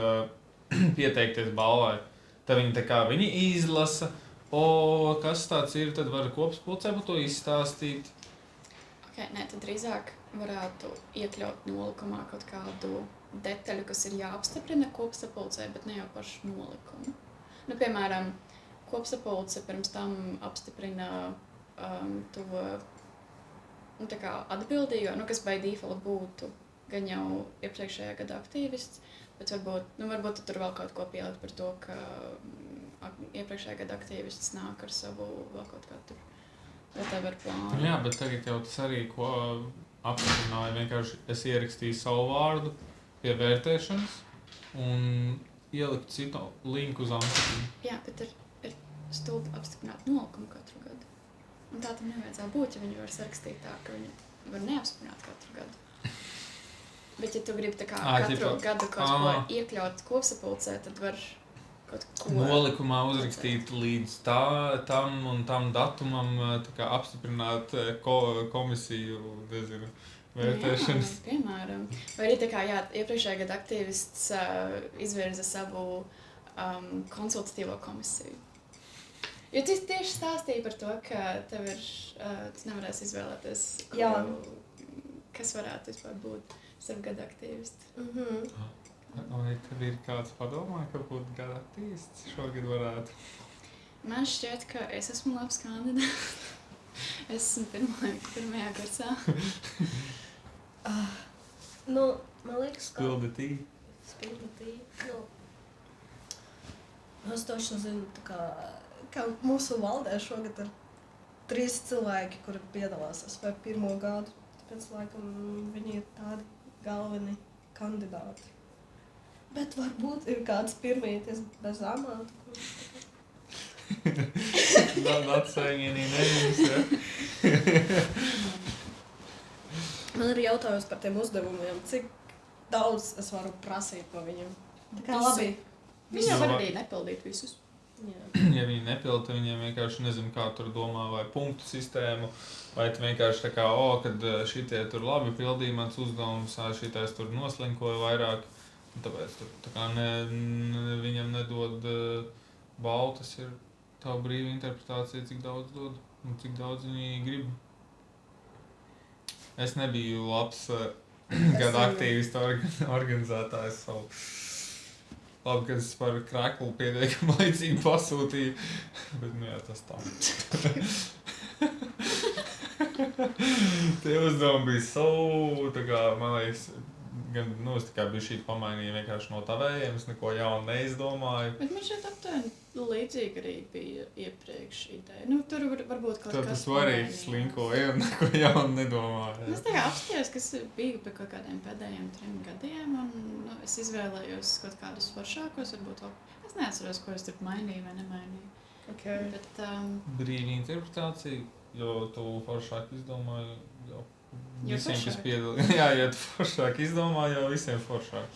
pieteikties balvai. Tad viņi tā kā, viņi izlasa, kas tāds ir, tad var kopspulcē par to izstāstīt. Okay, nē, tad drīzāk varētu iekļaut nolikumā kaut kādu detaļu, kas ir jāapstiprina kopsapulcē, bet ne jau pašu nolikumu. Nu, piemēram, kopsapulce pirms tam apstiprina to nu, tā kā atbildīgo, nu, kas by default būtu gan jau iepriekšējā gada aktīvists, bet varbūt tur vēl kaut ko pielikt par to, ka iepriekšējā gada aktīvists nāk ar savu vēl kaut kā tur whatever plānu. Jā, bet tagad jau tas arī, ko apstiprināja, vienkārši es ierakstīju savu vārdu pie vērtēšanas un ieliku citu linku uz anketu. Jā, bet ir stulbi apstiprināt nolikumu katru gadu. Un tā tam nevajadzētu būt, ja viņi var sarakstīt tā, ka viņi var neapstiprināt katru gadu. Bet ja tu gribi tā kā katru gadu kaut ko iekļaut kopsapulcē, tad var kaut ko... Nolikumā uzrakstīt līdz tam un tam datumam, tā kā apstiprināt komisiju, nezinu, vērtēšanas. Jā, piemēram. Vai arī tā kā, jā, iepriekšējā gada aktīvists izvirza savu konsultatīvo komisiju. Jo tu tieši stāstīji par to, ka tev ir, tu nevarēsi izvēlēties, kas varētu vispār būt starp gada aktīvistu. Vai tev ir kāds padomā, ka būtu gada aktīvists šogad varētu? Man šķiet, ka es esmu labs kandidāts. Es esmu pirmajā kursā. Nu, man liekas, ka... Spildetī. Nu, es toši zinu, tā kā mūsu valdē šogad ir 3 cilvēki, kuri piedalās vai pirmo gadu. Tāpēc, laikam, viņi ir tādi galveni kandidāti. Bet varbūt ir kāds pirmieties bez amāta, kurš Not saying any names, ja? Man ir jautājums par tiem uzdevumiem, cik daudz es varu prasīt no viņiem. Tā kā Visu. labi. Viņi jau var arī nepildīt visus. Ja viņi nepilda, tad viņiem vienkārši nezinu, kā tur domā, vai punktu sistēmu, vai tu vienkārši tā kā, kad šitie tur labi pildīja mans uzdevums, šitais tur noslinkoja vairāk, un tāpēc tur tā kā viņam nedod balvu, tas ir tā brīva interpretācija, cik daudz dod un cik daudz viņi grib. Es nebiju labs gada aktīvistu organizētājs savu. Labi, ka es par kreklu pietiekami laicīgi pasūtīju, bet nu jā, tas tā. Tie uzdevumi bija tā kā, man liekas, gan, es tā kā bija šī pamainīja vienkārši no tavējiem, es neko jaunu neizdomāju. Bet man šeit aptuveni līdzīgi arī bija iepriekš ideja. Tur varbūt kaut Tad kas tu arī slinkoji un neko jaunu nedomāju. Es tā kā apstājos, kas bija pie kaut kādiem pēdējiem 3 gadiem, un es izvēlējos kaut kādus foršākos, varbūt vēl. Es neatceros, ko es tur mainīju vai nemainīju. Okay. Bet, Brīva interpretācija, jo tu foršāk izdomāji, jau visiem, kas foršāk. piedalījās. Jā, ja tu foršāk izdomāji, jau visiem foršāk.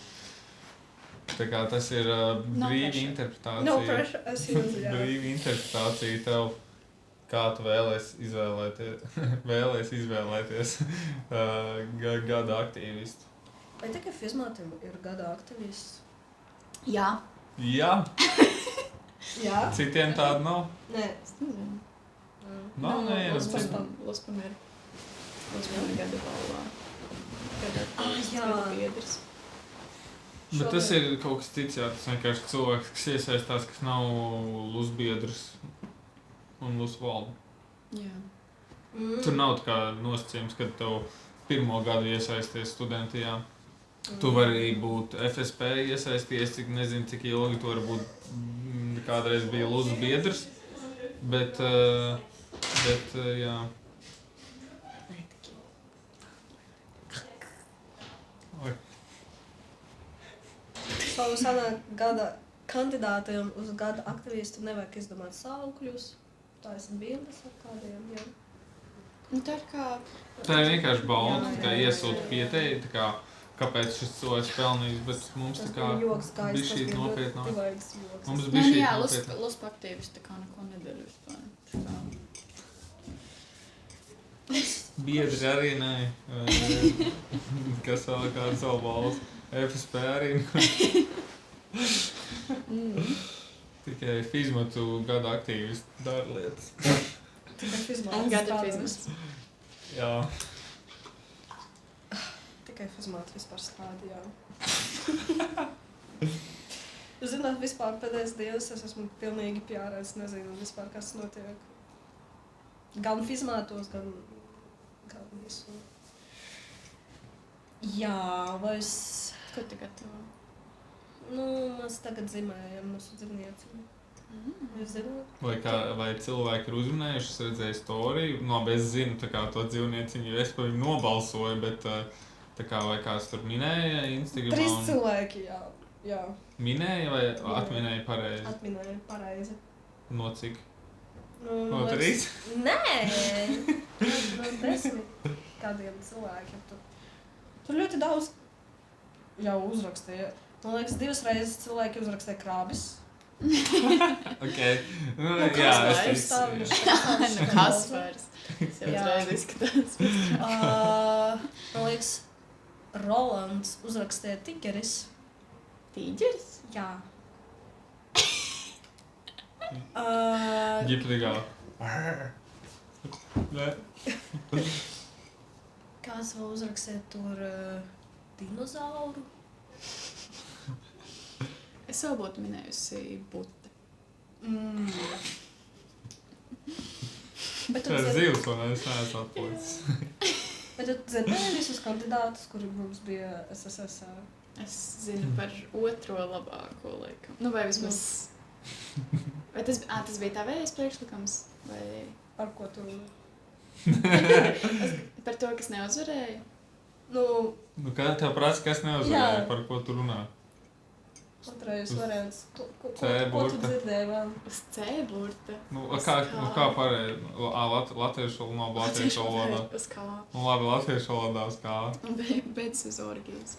Tā kā tas ir brīva pressure. interpretācija. No pressure, es jūtu, jā. Brīva interpretācija tev, kā tu vēlies izvēlēties gada aktīvistu. Vai tikai fizmātiem ir gada aktivists? jā. Jā, Jā. citiem tāda nav. Nē. Es nezinu. Nav, nē, Luspam ir gada balvā. Gada aktīvists, jā. gada biedrs. Bet tas ir kaut kas cits, jā, tas vienkārši cilvēks, kas iesaistās, kas nav lusbiedrs un lusvalda. Jā. Tur nav tā kā nosacījums, kad tev pirmo gadu iesaisties studentijā. Tu vari būt FSP iesaisties, nezinu, cik ilgi tu vari būt, kādreiz bija lusbiedrs, bet jā. Oi. Savu sanāk gada kandidātiem uz gada aktivistu nevajag izdomāt saukļus. Tā esat bildes ar kādiem, jā. Tā ir kā... Tā ir vienkārši balva, Jā, tā iesūta pieteja, tā kā, kāpēc šis cilvēks pelnījis, bet mums tā kā bija šī nopietnāk. Mums bija šī jā, nopietnāk. luspa aktīvisti tā kā neko nedara vispār. Biedri arī nē. Kas vēl kādu savu balvu? FSP arī. Tikai fizmatu gada aktīvisti dara lietas. Tikai Un fizmātis. gada fizmas. Jā. Tikai fizmātis vispār strādā, jā. Jūs zināt, vispār pēdējais dienas es esmu pilnīgi pjārēs, nezinu vispār, kas notiek. Gan fizmātos, gan visu. Jā, vai es... Ko tu gatavo? Mēs tagad zīmējam mūsu dzīvnieciņu. Jūs zināt? Vai cilvēki ir uzminējuši, es redzēju storiju, es zinu tā kā to dzīvnieciņu, jo es par viņu nobalsoju, bet tā kā vai kāds tur minēja Instagramā? 3 cilvēki, jā. Minēja vai atminēja pareizi? Atminēja pareizi. No cik? No 3? Nē! No 10 kādiem cilvēkiem. Tur ļoti daudz jau uzrakstīja. Man liekas, 2 reizes cilvēki uzrakstīja krābis. Ok. Jā, es teicu. Kaspars. Es jau uzreiz izskatās. Man liekas, Rolands uzrakstīja tigeris. Tīģeris? Jā. Ģiprigā. Nē. Kāds vēl uzrakstīja tur dinozauru? Es vēl būtu minējusi bute. Bet Tas zivs, un es neesmu atpūtis. Bet tu dzirdēji visus kandidātus, kuri mums bija SSSR? Es zinu par otro labāko, laikam. Vai vismaz... Vai tas bija tavējais priekšlikums? Vai Par ko tu runā? par to, kas neuzvarēja? Kad tev prasa, kas neuzvarēja, Jā. par ko tu runā? Otrējais variants. Ko tu C-burta. dzirdēji vēl? Uz C-burta. Kā pareizi? Latviešu nav latviešu valodā. Uz kā. Labi, latviešu valodā uz kā. Un beidz uz orgijas.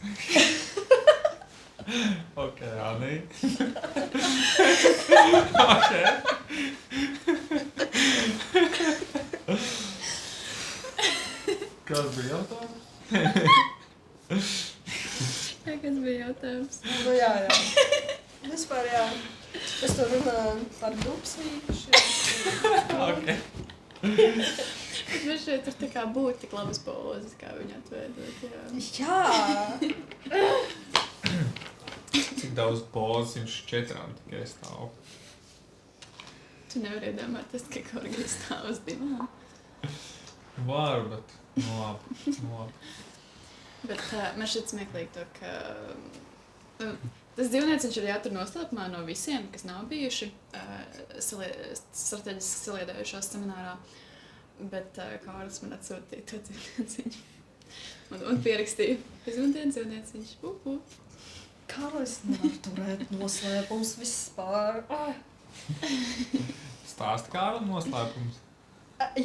Ok, Anī. Ok. Kāds bija jautājums? Jā, kas bija jautājums? Nu, jā. Vispār, jā. Es tur runāju par dupsvīkušiem. Ok. Bet šeit tur tā kā būt tik labas pozas, kā viņa atveidot, jā. Jā. Cik daudz pozas viņš 4 tikai stāv? Tu nevari iedomāties, ka Korgi stāv uz divām. Var, bet nu labi. Bet man šķiet smieklīgi to, ka tas dzīvnieciņš ir jātur noslēpumā no visiem, kas nav bijuši strateģiski saliedējušos seminārā. Bet Kārlis man atsūtīja to dzīvnieciņu un pierakstīja. Izmantiet dzīvnieciņš. Kā es nevaru turēt noslēpums vispār? Stāsti kādu noslēpums?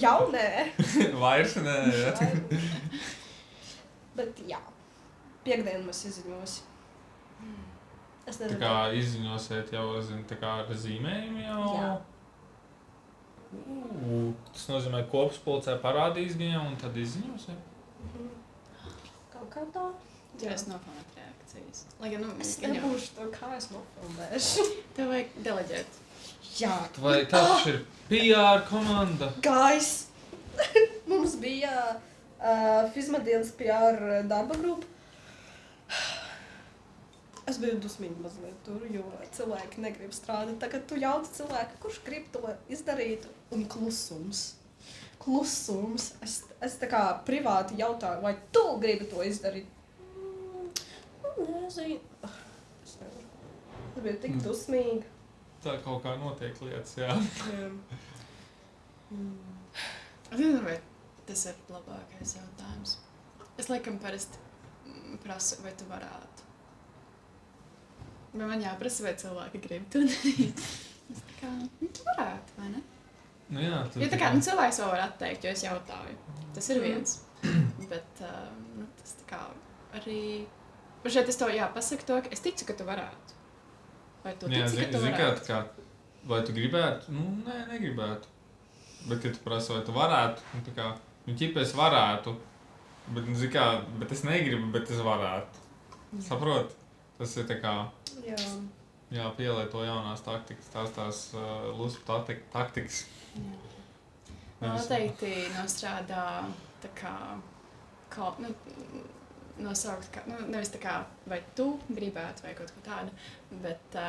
Jau nē. Vairs nē, jā. Bet jā. Piektdien mēs izziņosim. Es Tā nezinu. kā izziņosiet jau, zinu, tā kā ar zīmējumu jau? Jā. Tas nozīmē kopspulcē parādīs viņam un tad izziņosim? Kaut kā tā. Jā, es nofilmēt reakcijas. Lai gan, Es nebūšu to, kā es nofilmēšu. Tev vajag deleģēt. Jā. Vai tas ir PR komanda? Guys! Mums bija Fizmadienas PR darba grupa. Es biju dusmīga mazliet tur, jo cilvēki negrib strādāt. Tagad tu jauti cilvēku, kurš grib to izdarīt, un klusums. Klusums. Es tā kā privāti jautāju, vai tu gribi to izdarīt? Nezinu. Es nevaru. Es biju tik dusmīga. Tā kaut kā notiek lietas, jā. Es nezinu, vai tas ir labākais jautājums. Es laikam parasti prasu, vai tu varētu. Vai man jāprasa, vai cilvēki grib to darīt? Es tā kā, tu varētu, vai ne? Nu jā, tu Jo tā kā, cilvēks vēl var atteikt, jo es jautāju. Tas ir viens. Bet tas tā kā arī... Bet šeit es tev pasaku to, ka es ticu, ka tu varētu. Vai tu tici, ka tu varētu? kā, vai tu gribētu? Nu, nē, negribētu. Bet, kad tu prasa, vai tu varētu, nu tā kā, nu ķipa es varētu, bet, nu, zini kā, bet es negribu, bet es varētu. Saproti? Tas ir tā kā, jā, pielieto jaunās taktikas, tās luspu taktikas. Noteikti nostrādā tā kā, nosaukt, kā, nevis tā kā, vai tu gribētu vai kaut ko tādu, bet,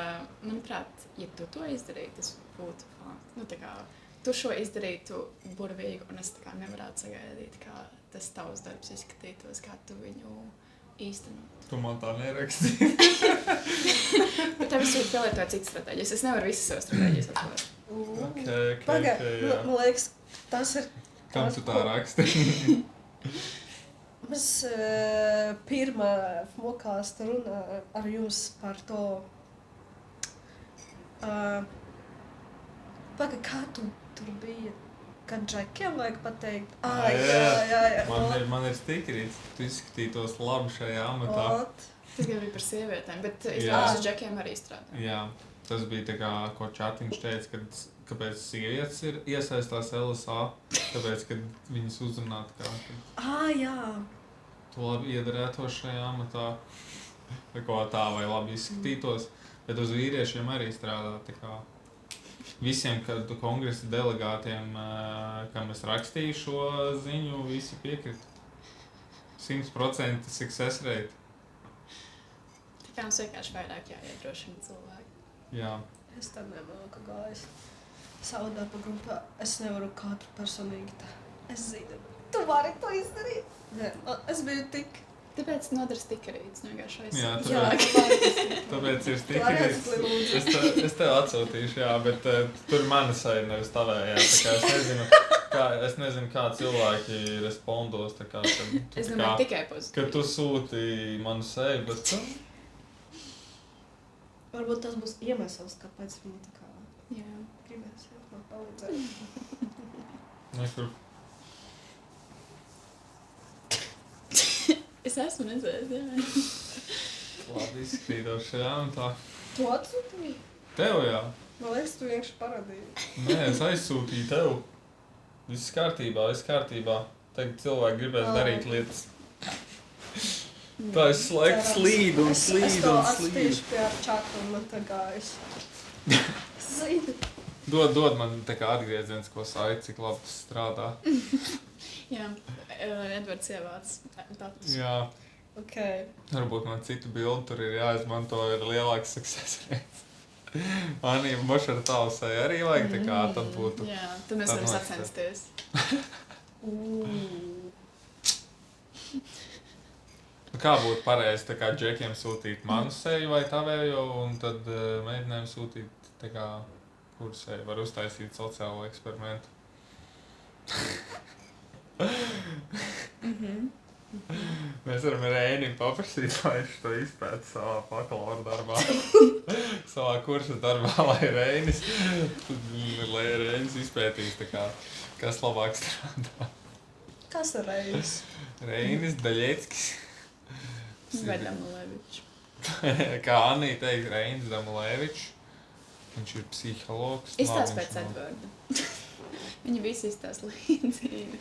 manuprāt, ja tu to izdarītu, tas būtu fakts. Nu, tā kā, tu šo izdarītu burvīgi, un es tā kā nevarētu sagaidīt, kā tas tavs darbs izskatītos, kā tu viņu īstenot. Tu man tā nerakstīji. Bet tev es varu pielietot citas stratēģijas. Es nevaru visas savas stratēģijas atklāt. Pagaid, jā. man liekas, tas ir... Kam tu tā raksti? Mēs pirmā mokāsta runā ar jums par to... Pagaid, kā tu tur bija? Kad džekiem vajag pateikt? Jā. Man ir stikerīts, tu izskatītos labi šajā amatā. Tas gan bija par sievietēm, bet es Jā. domāju, uz džekiem arī strādā. Jā, tas bija tā kā, ko Čatiņš teica, kāpēc sievietes ir iesaistās LSA, tāpēc, kad viņas uzrunā tā kā, Jā. tu labi iedarētos šajā amatā, vai ko tā, vai labi izskatītos, bet uz vīriešiem arī strādā tā kā. Visiem, kad kongresa delegātiem, kam es rakstīju šo ziņu, visi piekrita. 100% success rate. Tā kā mums vienkārši vairāk jāiedrošina cilvēki. Jā. Es tā nemāku gājis. Savu darba grupā es nevaru katru personīgi tā. Es zinu, tu vari to izdarīt. Nē, es biju tik... Tāpēc nodara stikerītes, vienkārši Jā, aizsaka. tāpēc ir stikerīts. Es tev atsūtīšu, jā, bet tur mana seja nevis tavējā. Tā kā es nezinu, kā cilvēki respondos. Tā kā, Es domāju, tikai pozitīvi. Kad tu sūti manu seju, bet... Varbūt tas būs iemesls, kāpēc viņi tā kā Jā. gribēs man palīdzēt. Nekur. Es esmu redzējis, jā. Labi izskatīdoši, jā, un tā. Tu atsūtīji? Tev, jā. Man liekas, tu vienkārši parādīji. Nē, es aizsūtīju tev. Viss kārtībā. Tagad cilvēki gribēs darīt lietas. Tā es slīdu un Es slīdu to un slīdu. atstīšu pie ar čatu un man tā gājas. Zinu. Dod man tā kā atgriezienisko saiti, cik labi tas strādā. Jā, Edvards ievāc datus. Jā, Ok. varbūt man citu bildi tur ir jāizmanto, ir lielāks success rates. Anija Bošara tausai arī vajag tā kā, tad būtu. Jā, tad mēs Tad varam vajag sacensties. Kā būtu pareizi tā kā džekiem sūtīt manu seju vai tavējo, un tad meitenēm sūtīt tā kā, kuru seju var uztaisīt sociālo eksperimentu. Mēs varam Reinim paprasīt, lai viņš to izpēta savā bakalaura darbā. Savā kursa darbā, lai Reinis izpētīs tā kā, kas labāk strādā. Kas ir reizes? Reinis Daļeckis. Vai Damulevičs. Kā Anija teikt, Reinis Damulevičs. Viņš ir psihologs. Izstāst pēc Edvarda. Viņi visi izstāst līdzīgi.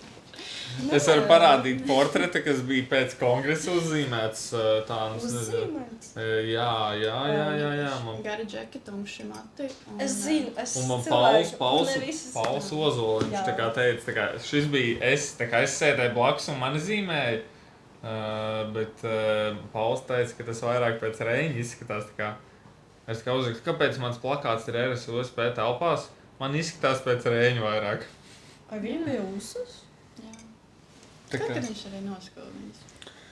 Es varu parādīt portretu, kas bija pēc kongresa uzzīmēts. Tā, Uzzīmēts? Jā. Man, Gari džeki, tumši mati. Es zinu, es un man cilvēku, ne visas Pauls zinu. Ozoliņš Jā. tā kā teica, tā kā, šis bija es, tā kā es sēdēju blakus un mani zīmēju. Bet Pauls teica, ka tas vairāk pēc Reiņa izskatās tā kā. Es kā uzrakstu, kāpēc mans plakāts ir RSUSP telpās? Man izskatās pēc Reiņa vairāk. Vai viņi bija uzsas? Jā. Tā Tad, kā- kad viņš arī noskala viņus.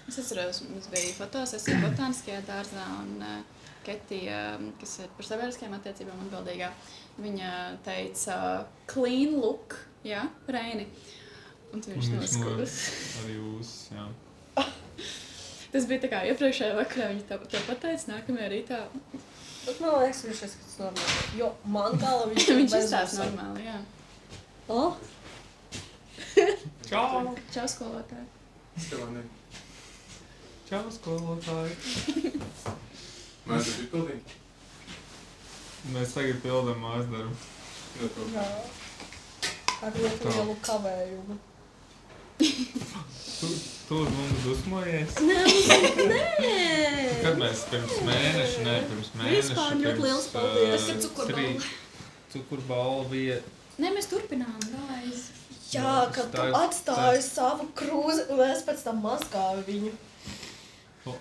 Es atceros, mums bija fotosesija botāniskajā dārzā un Ketija, kas ir par sabiedriskajām attiecībām atbildīgā, viņa teica clean look, jā, Reini. Un tad viņš noskalas. Arī jūs, jā. Tas bija tā kā iepriekšējā vakarā, viņa to pateica, nākamajā rītā. Bet man liekas, viņš izskatās normāli. Jo man gala viņš Viņš izstāsta normāli, jā. Oh? Čau! Čau, skolotāji. Čau, skolotāji! Mēs esam izpildīgi. Mēs tagad pildam mājas darbu. Jā. Ar ļoti Tā. lielu kavējumu. Tu uz mums dusmojies? Nē! Kad mēs pirms mēneša, Vispār ļoti liels paldies. Kad cukurballa. Cukurballa bija. Nē, mēs turpinām, guys. Jā, kad tu Tā- atstāji savu krūzi un es pēc tam mazgāju viņu.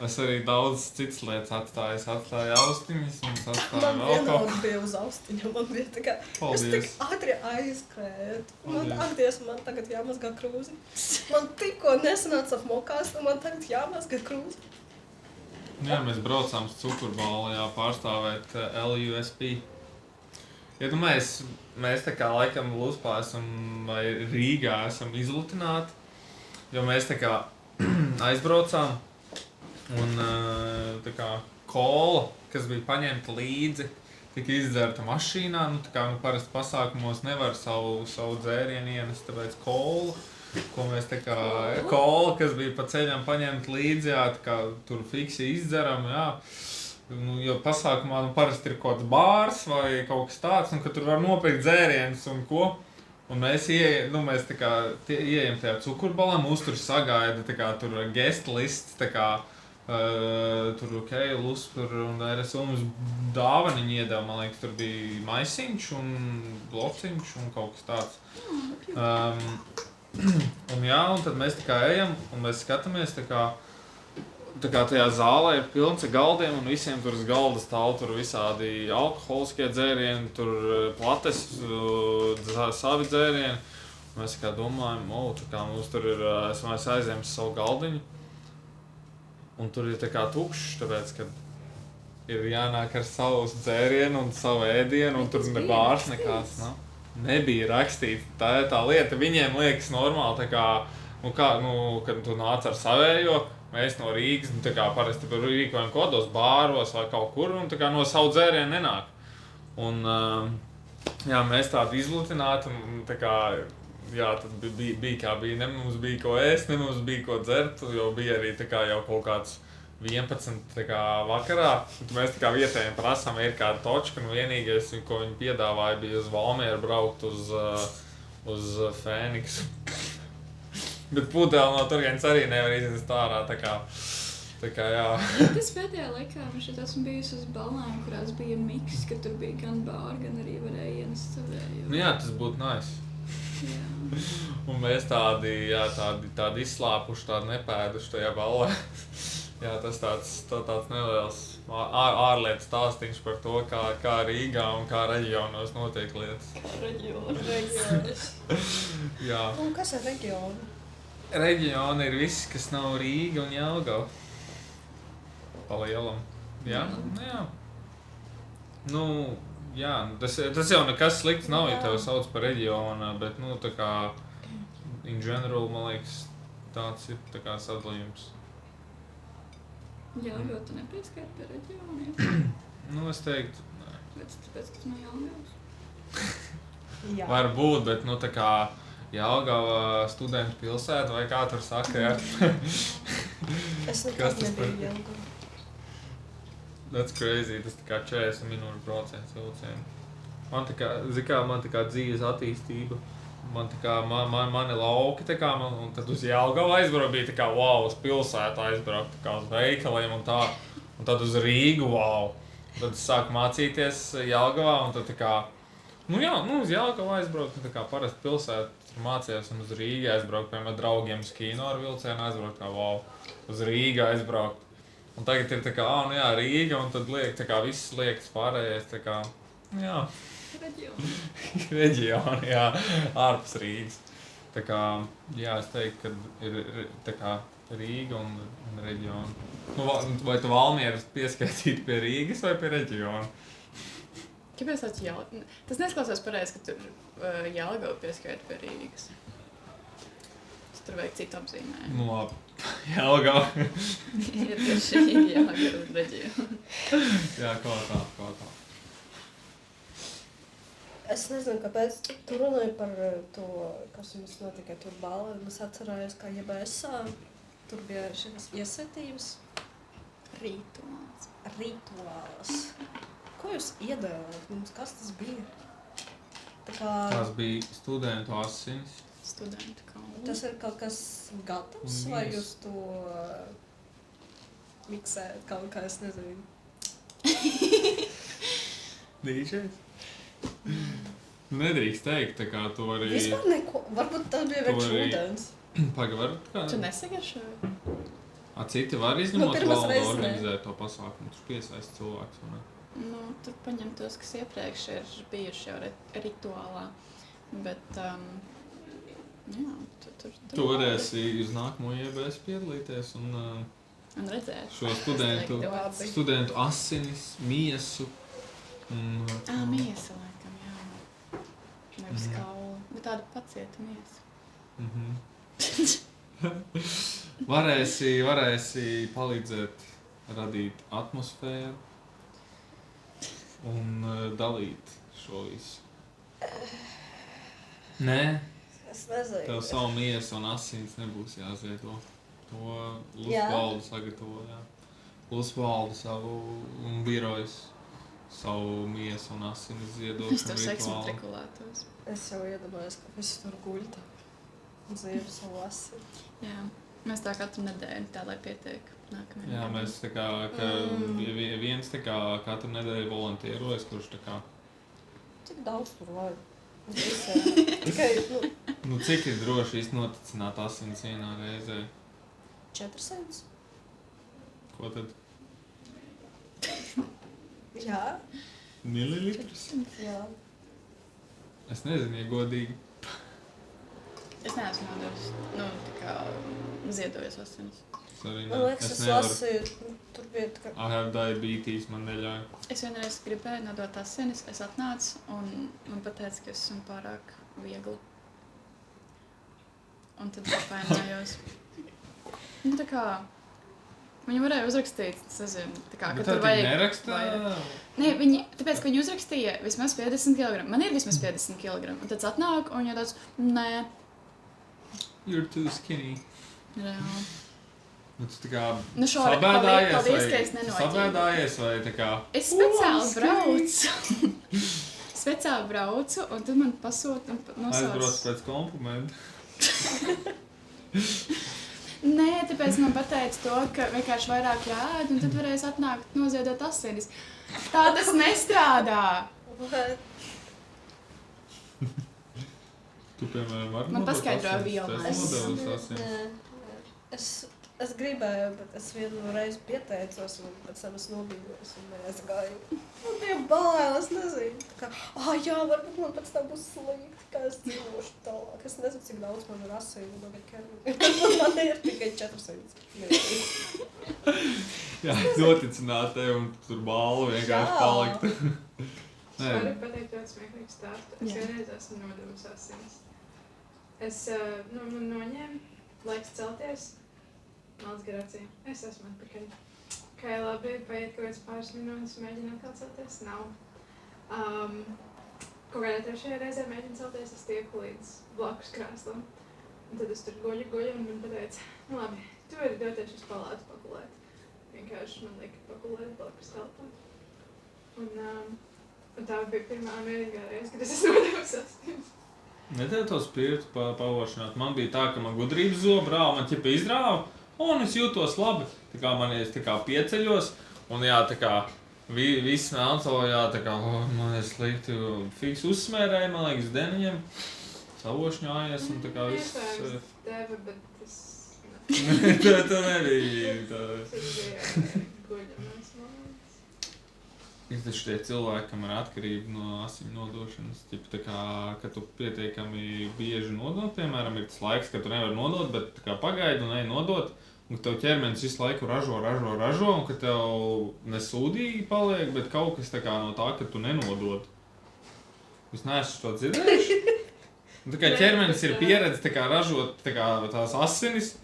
Es arī daudz citas lietas atstāju. Es atstāju austiņas un es atstāju Man vēl kaut vienalga bija uz austiņa, man bija tā kā, es tik Paldies. ātri aizskrēju. Man Paldies. ak, Dievs, man tagad jāmazgā krūzi. Man tikko nesanāca apmokās, un man tagad jāmazgā krūzi. Jā, mēs braucām uz Cukurballu, jā, pārstāvēt LUSP. Ja tu mēs tā kā laikam Luspā esam vai Rīgā esam izlutināti, jo mēs tā kā aizbraucām un tā kā kola, kas bija paņemta līdzi, tika izdzerta mašīnā, nu tā kā parasti pasākumos nevar savu dzērienu ienest, tāpēc kola, ko mēs tā kā, kola, kas bija pa ceļam paņemta līdzi, jā, tā kā tur fiksi izdzeram, jā. Nu, jo pasākumā nu, parasti ir kaut kāds bārs vai kaut kas tāds, un ka tur var nopirkt dzērienus un ko. Un mēs tā kā ieejam tajā Cukurbalā, mūs tur sagaida, tā kā tur guest lists, tā kā tur Keilus un RSU mums dāvaniņu iedeva, man liekas, tur bija maisiņš un blociņš un kaut kas tāds. Un jā, un tad mēs tā kā ejam un mēs skatāmies, tā kā tajā zālē ir pilns ar galdiem un visiem tur uz galda stāv tur visādi alkoholiskie dzērieni, tur plates, savi dzērieni. Mēs kā domājam, tā kā mums tur ir, mēs aizējam savu galdiņu un tur ir tā kā tukšs, tāpēc, ka ir jānāk ar savu dzērienu un savu ēdienu un tur ne bārs nekāds, nav. Nebija rakstīts, tā ir tā lieta, viņiem liekas normāli, tā kā, kad tu nāc ar savējo, mēs no Rīgas, tā kā parasti rīkojam kodos bāros vai kaut kur, un tā kā no savu dzērienu nenāk. Un, jā, mēs tādi izlutināti, un tā kā, jā, tad bija kā bija, ne mums bija ko ēst, ne mums bija ko dzert, jo bija arī tā kā jau kaut kāds 11 tā kā vakarā. Mēs tā kā vietējiem prasām, ir kāda točka, un vienīgais, ko viņi piedāvāja, bija uz Valmieru braukt uz Fēniksu. Bet pudeli no turienes arī nevar iznest ārā, tā kā jā. Tas pēdējā laikā man šeit esmu bijusi uz ballēm, kurās bija miks, ka tur bija gan bāri, gan arī varēja ienest savēju. Nu jā, tas būtu nice. Jā. Un mēs tādi izslāpuši, tādi nepēduši tajā ballē. Jā, tas tāds neliels ārlietu stāstīns par to, kā Rīgā un kā reģionos notiek lietas. Reģionis. Jā. Un kas ir reģioni? Reģioni ir viss, kas nav Rīga un Jelgava. Pa lielam. Jā? Jā. Nu, jā, tas jau nekas slikts nav, ja tev sauc par reģionu, bet, nu, tā kā in general, man liekas, tāds ir tā kā sadalījums. Jelgava tu nepieskaiti pie reģioniem? Nu, es teiktu, nē. Bet tāpēc, ka tu no Jelgavas? Jā. Varbūt, bet, nu, tā kā Jelgava studentu pilsēta vai kā tur saka, jā. Es Kas nekad tas par- nebiju Jelgava. That's crazy, tas tā kā 40 minūšu brauciens vilcienu. Man tā kā dzīves attīstība. Man tā kā, mani lauki tā kā, un tad uz Jelgavu aizbraukt bija tā kā, wow, uz pilsētu aizbraukt, tā kā uz veikaliem un tā. Un tad uz Rīgu, wow. Tad es sāku mācīties Jelgavā un tad tā kā, nu jā, uz Jelgavu aizbraukt, tā kā parasti pilsētu tur mācījos un uz Rīgu aizbraukt, piemēram, ar draugiem uz kino ar vilcienu aizbraukt, kā, wow, uz Rīgu aizbraukt. Un tagad ir tā kā, nu jā, Rīga, un tad liek, tā kā viss liekas pārējais, tā kā, jā. Reģioni. Reģioni, jā, ārpus Rīgas. Tā kā, jā, es teiktu, ka ir tā kā Rīga un reģioni. Nu, vai tu Valmieru pieskaitītu pie Rīgas vai pie reģiona? Kāpēc tāds Jelgava? Tas nesklausās pareizi, ka tur Jelgava pieskaita pie Rīgas. Es tur vajag citu apzīmējumu. Nu, labi. Jelgava. Ir tieši Jelgava un reģiona. Jā, kā tā. Es nezinu, kāpēc tu runāji par to, kas jums notika tur balē. Es atcerējos, ka JBS-ā tur bija šīs iesētības Rituāls. rituāls. Ko jūs iedēvāt mums? Kas tas bija? Tā kā Tas bija studentu asinis. Studentu kauli. tas ir kaut kas gatavs, Un vai viss. jūs to miksējat kaut kā, es nezinu. Dīdžejs? Nedrīkst teikt, tā kā tu arī... Vispār neko. Varbūt tas bija Tu vienkārši arī- ūdens. Pagavar, kā? Tu nesagaršoji? Citi var izņemot pirmās valdu reizes ne. organizēt to pasākumu, tur piesaist cilvēks, vai ne? Nu, tur paņem tos, kas iepriekš ir bijuši jau rituālā. Bet, jā, tur Tu varēsi uz nākamo JBS piedalīties un Un redzēt. šo studentu asinis, miesu un... Miesa laikam, jā. Nevis kaula, bet tāda pacieta miesa. Varēsi palīdzēt radīt atmosfēru un dalīt šo visu. Nē, Es nezinu. tev savu miesu un asins nebūs jāziedo. To Jā. Lusvaldu sagatavo, jā. Lusvaldu savu un birojas savu miesu un asinis Es ziedošanu tev seksu rituālu. matrikulētos. Es jau iedomājos, ka visi tur guļ tā. Un ziedu savu asi. Jā. Mēs tā katru nedēļu tā, lai pietiek nākamajā Jā, nedēļā. mēs tā kā, ka viens tā kā katru nedēļu volantierojas, kurš tā kā, Cik daudz tur vajag? Visiem. Tikai, nu cik ir droši iznoticināt asins vienā reizē? 400. Ko tad? Jā. Mililitrus? Jā. Es nezinu, ja godīgi. Es neesmu nodevis, tā kā ziedojos asinis. Es arī Man liekas, es nevaru. lasīju, tur bija tā kā... I have diabetes, man neļauj. Es vienreiz gribēju nodot asinis, es atnācu un man pateica, ka es esmu pārāk viegli. Un tad apvainojos. Nu, tā kā, viņi varēja uzrakstīt, es nezinu, tā kā, ka Bet tur tā vajag... nerakstā? Nē, tāpēc, ka viņi uzrakstīja vismaz 50 kg. Man ir vismaz 50 kg. Un tad atnāk un viņa tāds, nē, You're too skinny. reāli. Nu, tu tā kā Nu, šorīt paldies, ka es nenoķīju. sabēdājies vai tā kā... Es speciāli braucu, un tad man pasūta un nosauc. Aizbrauc pēc komplimenta. Nē, tāpēc man pateica to, ka vienkārši vairāk jāēd, un tad varēs atnākt noziedot asinis. Tā tas nestrādā. Tu, piemēram, vari Man nodot paskaidroja asinis, Viola. tu esi nodevusi asinis. Es gribēju, bet es vienu reizi pieteicos, un pēc tam es nobīdojos un neaizgāju. Man bija bail, es nezinu. Tā kā, jā, varbūt man pēc tam būs slikti, kā es dzīvošu tālāk. Es nezinu, cik daudz man ir asīnu, man ir tikai 400. Jā, noticināt tev un tur balvu vienkārši palikt. Es varu pateikt ļoti smieklīgu stāstu. Es vienreiz esmu nodevusi asinis. Es man noņēmu, laiks celties. Mans garācija. Es esmu atpakaļ. Kā labi, paiet kaut kāds pāris minūtes, mēģinu atkal celties. Nav. Kaut kādā trešajā reizē mēģinu celties, es tieku līdz blakus krēslam. Un tad es tur guļu, un man pateica, nu labi, tu vari doties uz palātu pakulēt. Vienkārši man lika pakulēt blakus telpā. Un tā bija pirmā vienīgā reize, kad es esmu nodevusi asinis. Netev to spirtu pavošanāt. Man bija tā, ka man gudrības zoba rāva, man ķipa izrāva, un es jūtos labi. Tā kā man es tā kā pieceļos, un jā, tā kā viss melns, jā, tā kā, man ir slikti, fiks uzsmērēja, man liekas, deniņiem, savošņājies, un tā kā viss... Iespējams tevi, bet es... Tā nebija tā. Tas bija guļamais moments. Ir taču tie cilvēki, kam ir atkarība no asiņu nodošanas, ķipa tā kā, ka tu pietiekami bieži nodod, piemēram, ir tas laiks, ka tu nevari nodot, bet tā kā pagaidi un ej nodot, un tev ķermenis visu laiku ražo, un ka tev nesūdīgi paliek, bet kaut kas tā kā no tā, ka tu nenodod. Es neesmu to dzirdējuši. Tā kā ķermenis ir pieredze tā kā ražot tā kā tās asinis,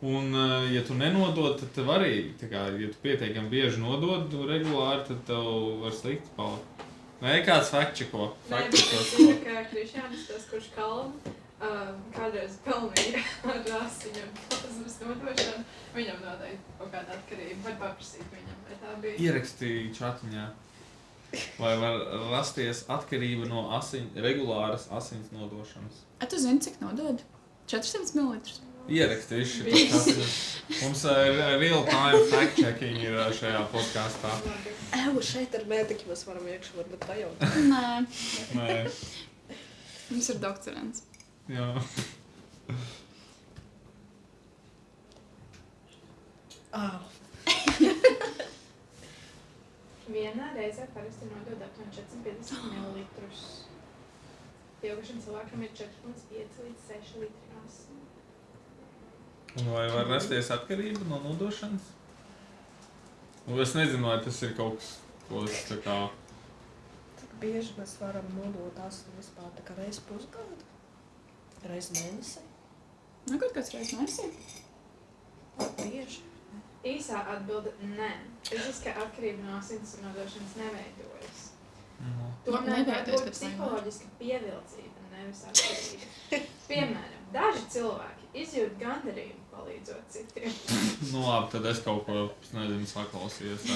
un, ja tu nenodod, tad tev arī, tā kā, ja tu pietiekami bieži nodod regulāri, tad tev var slikti palikt. Vai kāds fact-čeko? Nē, bet es zinu, ka Krišjānis, tas, kurš kalnu, kādreiz pelnīja ar asiņu plazmas nodošanu, viņam noteikti kaut kāda atkarība, var paprasīt viņam, vai tā bija. Ierakstīju čatiņā. Vai var rasties atkarība no regulāras asins nodošanas? Tu zini, cik nodod? 400 ml. Ierakstīšu to čatiņu. Mums real-time fact-checking ir šajā podkastā. Šeit ar mētiķi mēs varam iekšā, varbūt pajautāt. Nē, mums ir doktorants. Jā. Vienā reizē parasti nodod aptuveni 450 ml. Pieaugušam cilvēkam ir 4,5 līdz 6 litri asins. Un vai var rasties atkarība no nodošanas? Es nezinu, vai tas ir kaut kas, ko es tā kā... Cik bieži mēs varam nodot asinu vispār, tā kā reiz pusgadu? Reiz mēnesī? Nu, kaut kāds reiz mēnesī? Bieži. Īsā atbilde - nē. Fiziskā atkarība no asins nodošanas neveidojas. Tomēr var būt psiholoģiska pievilcība, nevis atkarība. Piemēram, daži cilvēki izjūt gandarījumu palīdzot citiem. Nu labi, tad es kaut ko, es nezinu, saklausījos.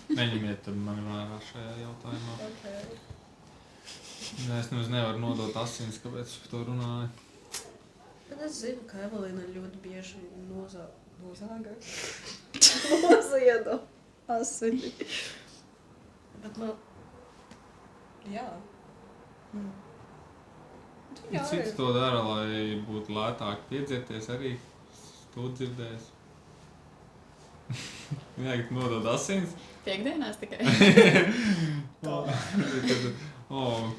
Neņemiet tad mani vērā šajā jautājumā. Okay. Es nemaz nevaru nodot asins, kāpēc es par to runāju. Bet es zinu, ka Evelīna ļoti bieži nozāga. Noziedo asini. Bet man... Jā. Cits to dara, lai būtu lētāk piedzerties arī. To dzirdējis. Jā, ka nodod asins. Piektdienās tikai.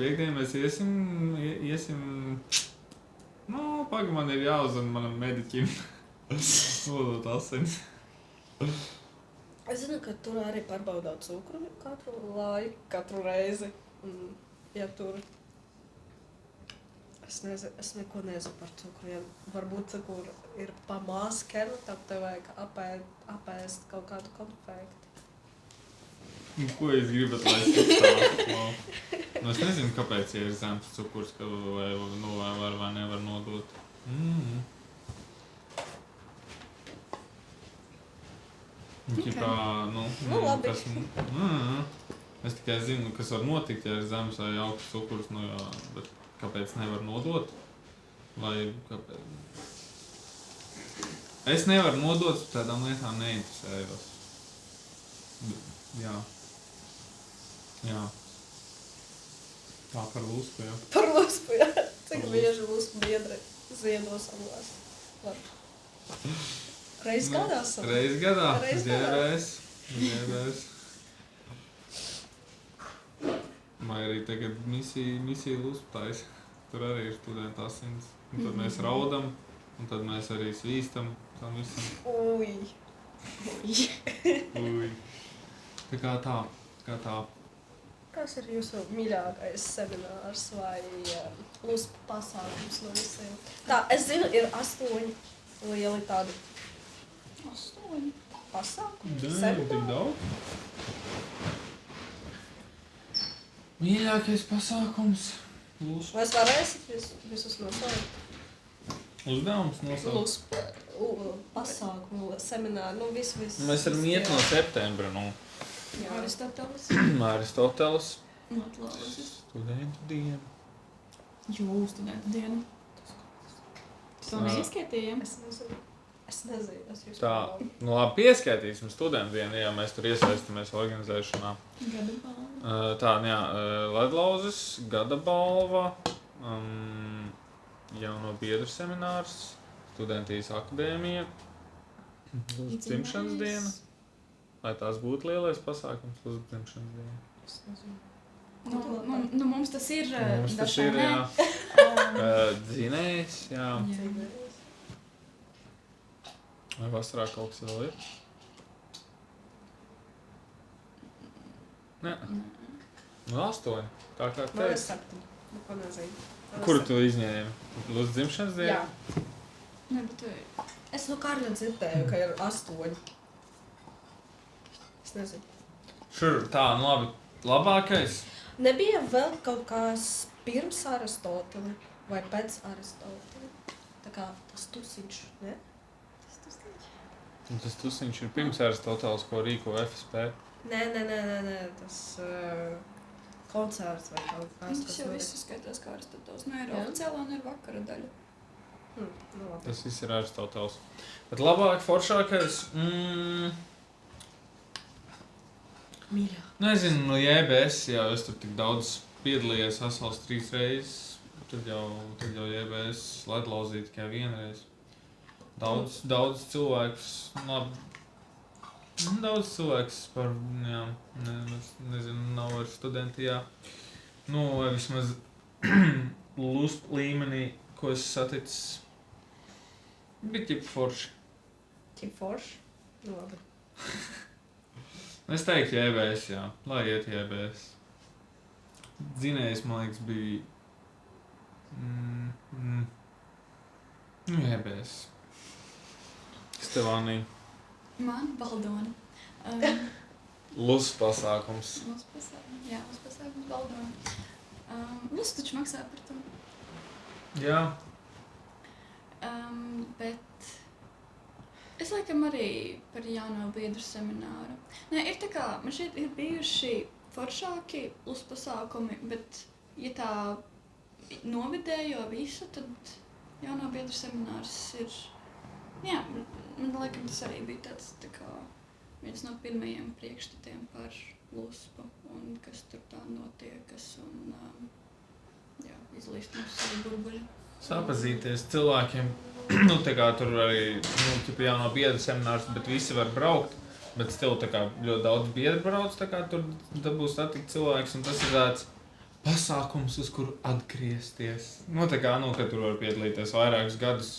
Piektdien mēs iesim... Nu, pagaid, man ir jāuzzina manam mediķim. Nodot asins. Es zinu, ka tur arī pārbaudāt cukru katru laiku, katru reizi. Un, ja tur... Es neko nezinu par cukru. Ja varbūt cukuru ir pa maskenu, tad tev vajag apēst kaut kādu konfekti. Ko jūs gribat, lai es stāstu? Nu, es nezinu, kāpēc ir zems cukurs, ka vai var vai nevar nodot. Ķipā, Nu, labi. Es tikai zinu, kas var notikt, ja ir zemes vai augsts cukurs, nu jā, bet kāpēc nevar nodot? Vai kāpēc? Es nevaru nodot, tādām lietām neinteresējos. Jā. Jā. Tā par lusku, jā. Par luspu, jā. Cik Par bieži luspu biedri ziedo savās? Reiz gadā savu. Reiz gadā. Reiz gadā. Ģērbēs. Vai arī tagad misija luspu taisa. Tur arī ir studenti asins. Un tad mēs raudam, un tad mēs arī svīstam tam visam. Ui. Ui. Tā kā tā. Kas ir jūsu mīļākais seminārs vai luspu pasākums no visiem? Tā, es zinu, ir 8 lieli tādi 8. pasākumi, Tik semināri. daudz. Mīļākais pasākums. Luspu. Vai es varēsit visus nosaukt? Uzdevums nosaukt. Luspu pasākumu, semināru, nu visu. Mēs varam iet no septembra, nu. Aristoteles. Aristoteles. Atlauzes. Studentu diena. Jū, studentu dienu. To neizskatījām? Es nezinu. Es jūs Tā, nu labi, pieskaitīsim studentu dienu, ja mēs tur iesaistamies organizēšanā. Gada balva. Tā, jā, Ledlauzes, gada balva, jauno biedru seminārs, studentijas akadēmija, dzimšanas diena. Lai tās būtu lielais pasākums uz dzimšanas dienu. Nu, mums tas ir. Mums tas ir, dažādi. jā. Dzinējs, jā. Vai vasarā kaut kas vēl ir? Nē. Nu, 8. Tā kā Man ir teici. 7. Ko nezinu. Kuru tu izņēmi? Uz dzimšanas dienu? Jā. Ne, bet Es no Kārļa dzirdēju, ka ir 8. Es nezinu. Šur, tā, nu labi. Labākais? Nebija vēl kaut kas pirms Aristoteli vai pēc Aristoteli? Tā kā tas tusiņš, ne? Un tas tusiņš ir pirms Aristoteles, ko rīko FSP. Nē, tas koncerts vai kaut kas. tas jau viss skaitās kā Aristoteles. Nu, ir Jā. oficiālā un ir vakara daļa. Nu, labi. Tas viss ir Aristoteles. Bet labāk, foršākais? Mīļā. Nezinu, no JBS, jā, es tur tik daudz piedalījies vesels 3 reizes. Tad jau JBS ledlauzīt tikai 1 reizi. Daudz cilvēks, labi. Daudz cilvēks par, jā, nezinu, nav ar studentijā. Nu, vai vismaz lusp līmenī, ko es saticis. Bija ķip forši. Tik forši? Nu, labi. Es teiktu JBS, jā. Lai iet JBS. Dzinējs, man liekas, bija... JBS. Stevānī. Man Baldoni. Lus pasākums. Mums pasākums Baldoni. Lus taču maksā par to. Jā. Bet es laikam arī par jauno biedru semināru. Nē, ir tā kā, man šeit ir bijuši foršāki Lus pasākumi, bet ja tā novidējo visu, tad jauno biedru seminārs ir, jā, man laikam tas arī bija tāds tā kā viens no pirmajiem priekšstatiem par Luspu un kas tur tā notiekas un, jā, izlīst mums savu burbuļu. Sapazīties cilvēkiem. Nu, tā kā tur arī, tipa jauno biedru seminārs, bet visi var braukt. Bet stil tā kā ļoti daudz biedru brauc, tā kā tur dabūs satikt cilvēks, un tas ir tāds pasākums, uz kuru atgriezties. Nu, tā kā, kad tur var piedalīties vairākus gadus.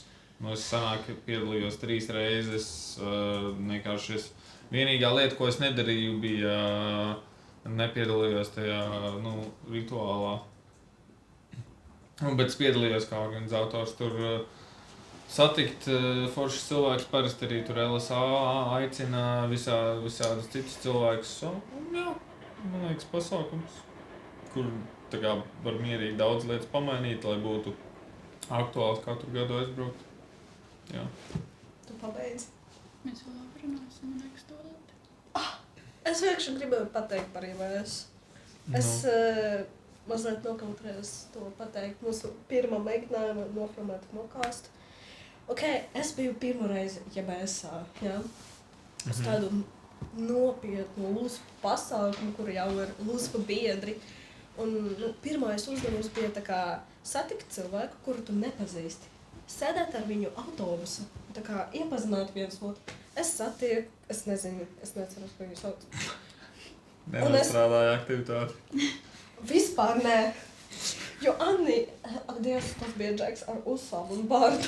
Nu, es sanāk piedalījos 3 reizes, vienkārši vienīgā lieta, ko es nedarīju, bija nepiedalījos tajā, rituālā. Bet es piedalījos kā organizators tur satikt foršus cilvēkus, parasti arī tur LSA aicina visādus citus cilvēkus. Jā, man liekas, pasākums, kur tā kā var mierīgi daudz lietas pamainīt, lai būtu aktuāls katru gadu aizbraukt. Jā. Tu pabeidzi? Mēs vēl labi runāsim, man liekas, to labi. Es vienkārši gribēju pateikt par IVS. Es mazliet nokautrējos to pateikt. Mūsu pirmā mēģinājuma nofilmēt mokāstu. Ok, es biju pirmo reizi JBS-ā, jā. Uz tādu nopietnu lūspu pasākumu, kur jau ir lūspa biedri. Un pirmais uzdevums bija tā kā satikt cilvēku, kuru tu nepazīsti. Sēdēt ar viņu autobusu, tā kā iepazināt viens otru. Es satieku, es neceros, ko viņu sauc. Nenostrādāja aktivitāti. Vispār nē. Jo Anni, ak Dievs, tas bija Džeks ar uzsāvu un bārdu.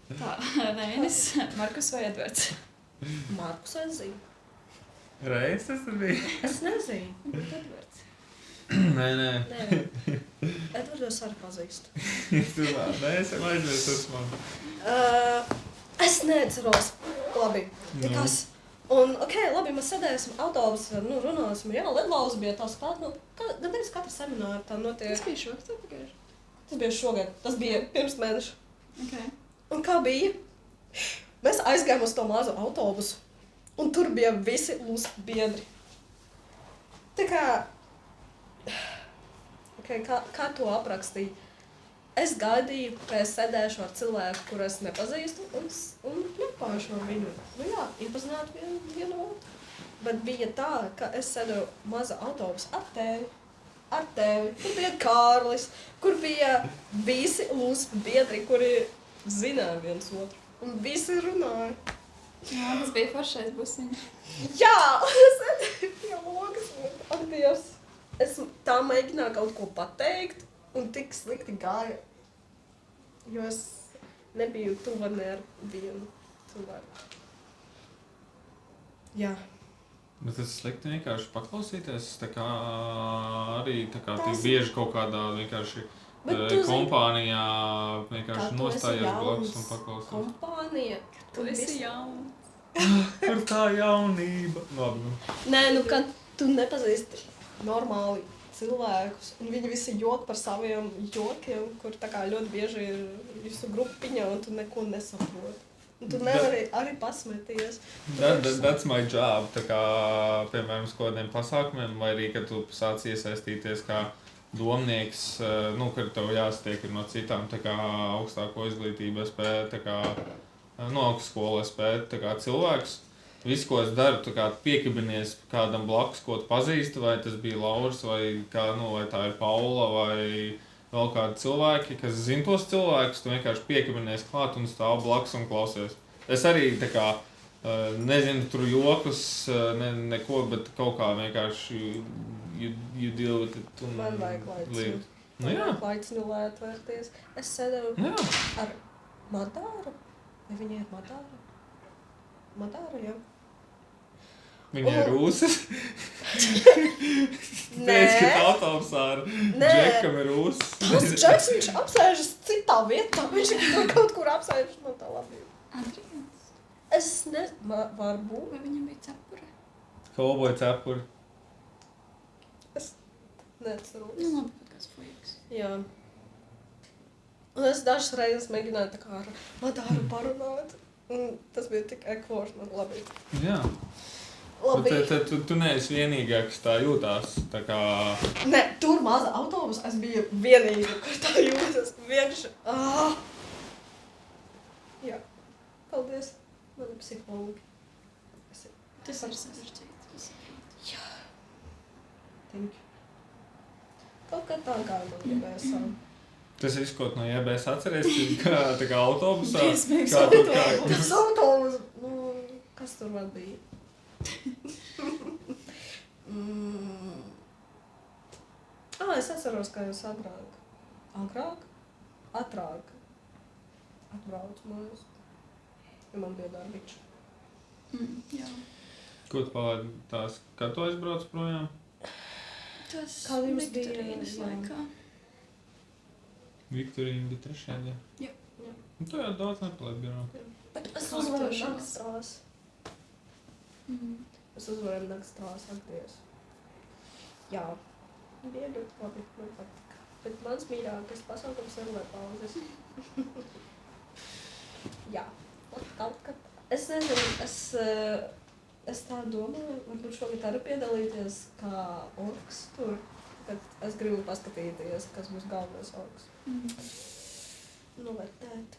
Tā, Rēnis, Markus vai Edvards? Markus es zinu. Reiz tas tur bija? Es nezinu. Edvards. Nē. Nē. Edvards arī pazīstu. Nē, es jau aizmirsu tas man. Es neatceros. Labi. Nekas. Un, labi, mēs sēdēsim autobusā, runāsim. Jā, Ledlaus bija tās klāt. Gandrīz katra semināra tā notiek. Tas bija šogad vai pagājuši? Tas bija šogad. Tas bija pirms mēneša. Okay. Un kā bija? Mēs aizgājām uz to mazu autobusu. Un tur bija visi lūspu biedri. Tā kā... Kā to aprakstīja? Es gaidīju, ka es sēdēšu ar cilvēku, kuru es nepazīstu, un ļapāšu ar viņu. Jā, iepazināt vienu otru. Bet bija tā, ka es sēdu maza autobusa ar tevi. Kur bija Kārlis, kur bija visi lūspu biedri, kuri zināja viens otru. Un visi runāja. Jā, tas bija foršais busiņš. Jā, es sēdēju pie logas. Ak, Dievs. Es tā mēģināju kaut ko pateikt, un tik slikti gāja. Jo es nebiju tuva ne ar vienu cilvēku. Jā. Bet tas slikti vienkārši paklausīties, tā kā arī tā kā tik Tas- bieži kaut kādā vienkārši Bet tu zini, kompānijā kā vienkārši tu esi nostājies blakus jauns un paklausīties. kompānija. Tu un esi visi- jauns. Kur tā jaunība? Labi, Nē, kad tu nepazīsti normāli cilvēkus, un viņi visi jok par saviem jokiem, kur tā kā ļoti bieži ir visu grupiņā, un tu neko nesaproti. Un tu nevari arī pasmēties. That's my job, tā kā, piemēram, uz kādiem pasākumiem, vai arī, kad tu sāc iesaistīties kā domnieks, kad tev jāsatiek no citām, tā kā augstāko izglītību spēt, tā kā, augstskolu spēt, tā kā cilvēks. Viss, ko es daru, tā kā piekabinies kādam blakus, ko tu pazīsti, vai tas bija Lauris, vai vai tā ir Paula, vai vēl kādi cilvēki, kas zina tos cilvēkus, tu vienkārši piekabinies klāt un stāv blakus un klausies. Es arī tā kā nezinu tur jokus, neko, bet kaut kā vienkārši you deal with it. Man vajag laicinu. Nu jā. Laicinu, lai atvērties. Es sēdēju Nu jā. ar Madāru. Vai viņa ir Madāra? Madāra, jā. Viņa ir rūsas. Nē. Pēc, ka autobusā ar Nē. Džekam ir rūsas. Tas Džeks, viņš apsēžas citā vietā. Viņš tur kaut kur apsēžas, man tā labi. Adrians. Es nezinu, varbūt. Vai viņam bija cepure? Kauboja cepuri. Neceros. Nu, labi, bet kāds fujiks. Jā. Un es dažas reizes mēģināju tā kā ar Madāru parunāt. Un tas bija tik ekvors, man labi. Jā. Labi. Bet tu neesi vienīgā, kas tā jūtās. Tā kā... Nē, tur maza autobusa, es biju vienīga, kur tā jūtas. Vienkārši. Jā. Paldies. Man ir psihologi. Tas ir sarežģīts. Thank you. Kaut kā tā gāja man gribēja. Tas viss, ko tu no JBS atceries, kā tā kā autobusā. Briesmīgs Kā tu kā... Tas autobus, kas tur vēl bija? Es atceros, kā jūs agrāk atbrauc mājās, ja man bija darbiņš. Jā. Ko tu palaidi tās, kad tu aizbrauc projām? Tas Kāda jums bija, Viktorīnas jā. laikā. Viktorīna bija trešajā dienā. Jā. Nu, tu jau daudz nepalaidi birā. Bet es Kā uzvarēju tev nakts strās. Es uzvarēju nakts strās, akties. Jā. Bija ļoti labi, man patika. Bet mans mīļākais pasākums ir pauzes. Jā, Es nezinu, es tā domāju, varbūt šogad arī piedalīties kā orks tur, bet es gribu paskatīties, kas būs galvenais orks. Novērtēt.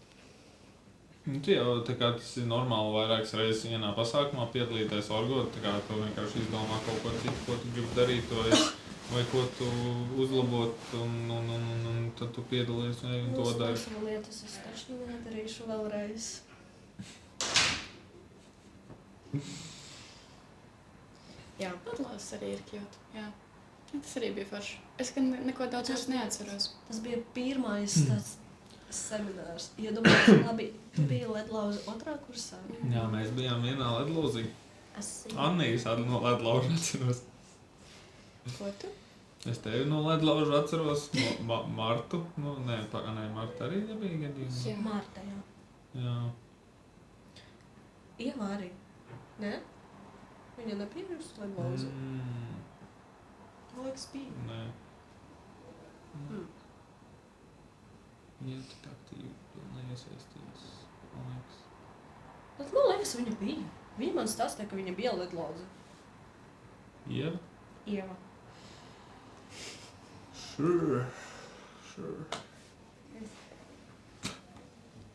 Nu, tu jau tā kā tas ir normāli vairākas reizes vienā pasākumā piedalīties orgot, tā kā tu vienkārši izdomā kaut ko citu, ko tu gribi darīt, vai ko tu uzlabot, un tad tu piedalies un to dari. Savu lietas es taču nedarīšu vēlreiz. Jā. Atlases arī ir kļūt, jā. Tas arī bija forši. Es gan neko daudz vairs neatceros. Tas bija pirmais tāds seminārs. Iedomājos, labi, tu biji ledlauza 2. kursā. Jā, mēs bijām vienā ledlauzī. Es Annijas no ledlauža atceros. Ko tu? Es tevi no ledlauža atceros, Martu. Nē, Marta arī nebija gadījumā. Jā. Marta, jā. Jā. Ieva arī. Nē? Viņa nebija uz ledlauza. Man liekas, bija. Nē. Viņa tik aktīvi neiesaistījās, man liekas. Bet man liekas, viņa bija. Viņa man stāstīja, ka viņa bija ledlauza. Ieva? Ieva. Sure.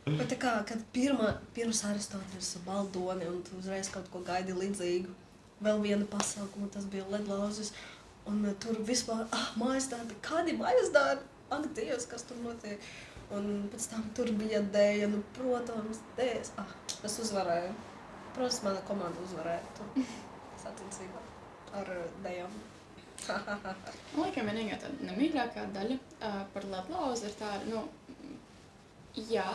Bet tā kā, kad pirms Aristoteles Baldoni un tu uzreiz kaut ko gaidi līdzīgu, vēl viena pasaukuma, tas bija ledlauzes, un tur vispār, mājas darbi, kādi mājas darbi? Ak, Dievs, kas tur notiek? Un pēc tam tur bija dēja, nu, protams, dējas. Es uzvarēju. Protams, mana komanda uzvarēja tur sacensībā ar dējām. Man liekas, vienīgā tāda nemīļākā daļa par ledlauzi ir tāda, jā,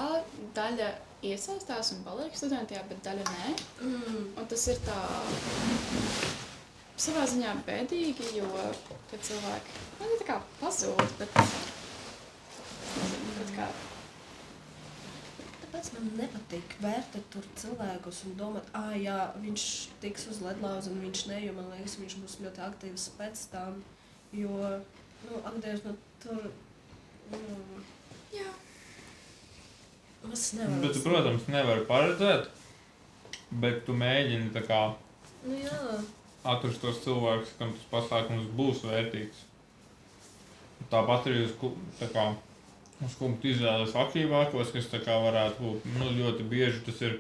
daļa iesaistās un paliek studentijā, bet daļa nē. Un tas ir tā savā ziņā bēdīgi, jo tie cilvēki, viņi tā kā pazūd, bet kā... Tāpēc man nepatīk vērtēt tur cilvēkus un domāt, jā, viņš tiks uz ledlauzi un viņš ne, jo man liekas, viņš būs ļoti aktīvs pēc tam, jo, ak, Dievs, tur, Jā. Es nevaru. Bet tu, protams, nevari paredzēt, bet tu mēģini tā kā atrast tos cilvēkus, kam tas pasākums būs vērtīgs. Tāpat arī uz punktu izvēles aktīvākos, kas tā kā varētu būt, ļoti bieži tas ir,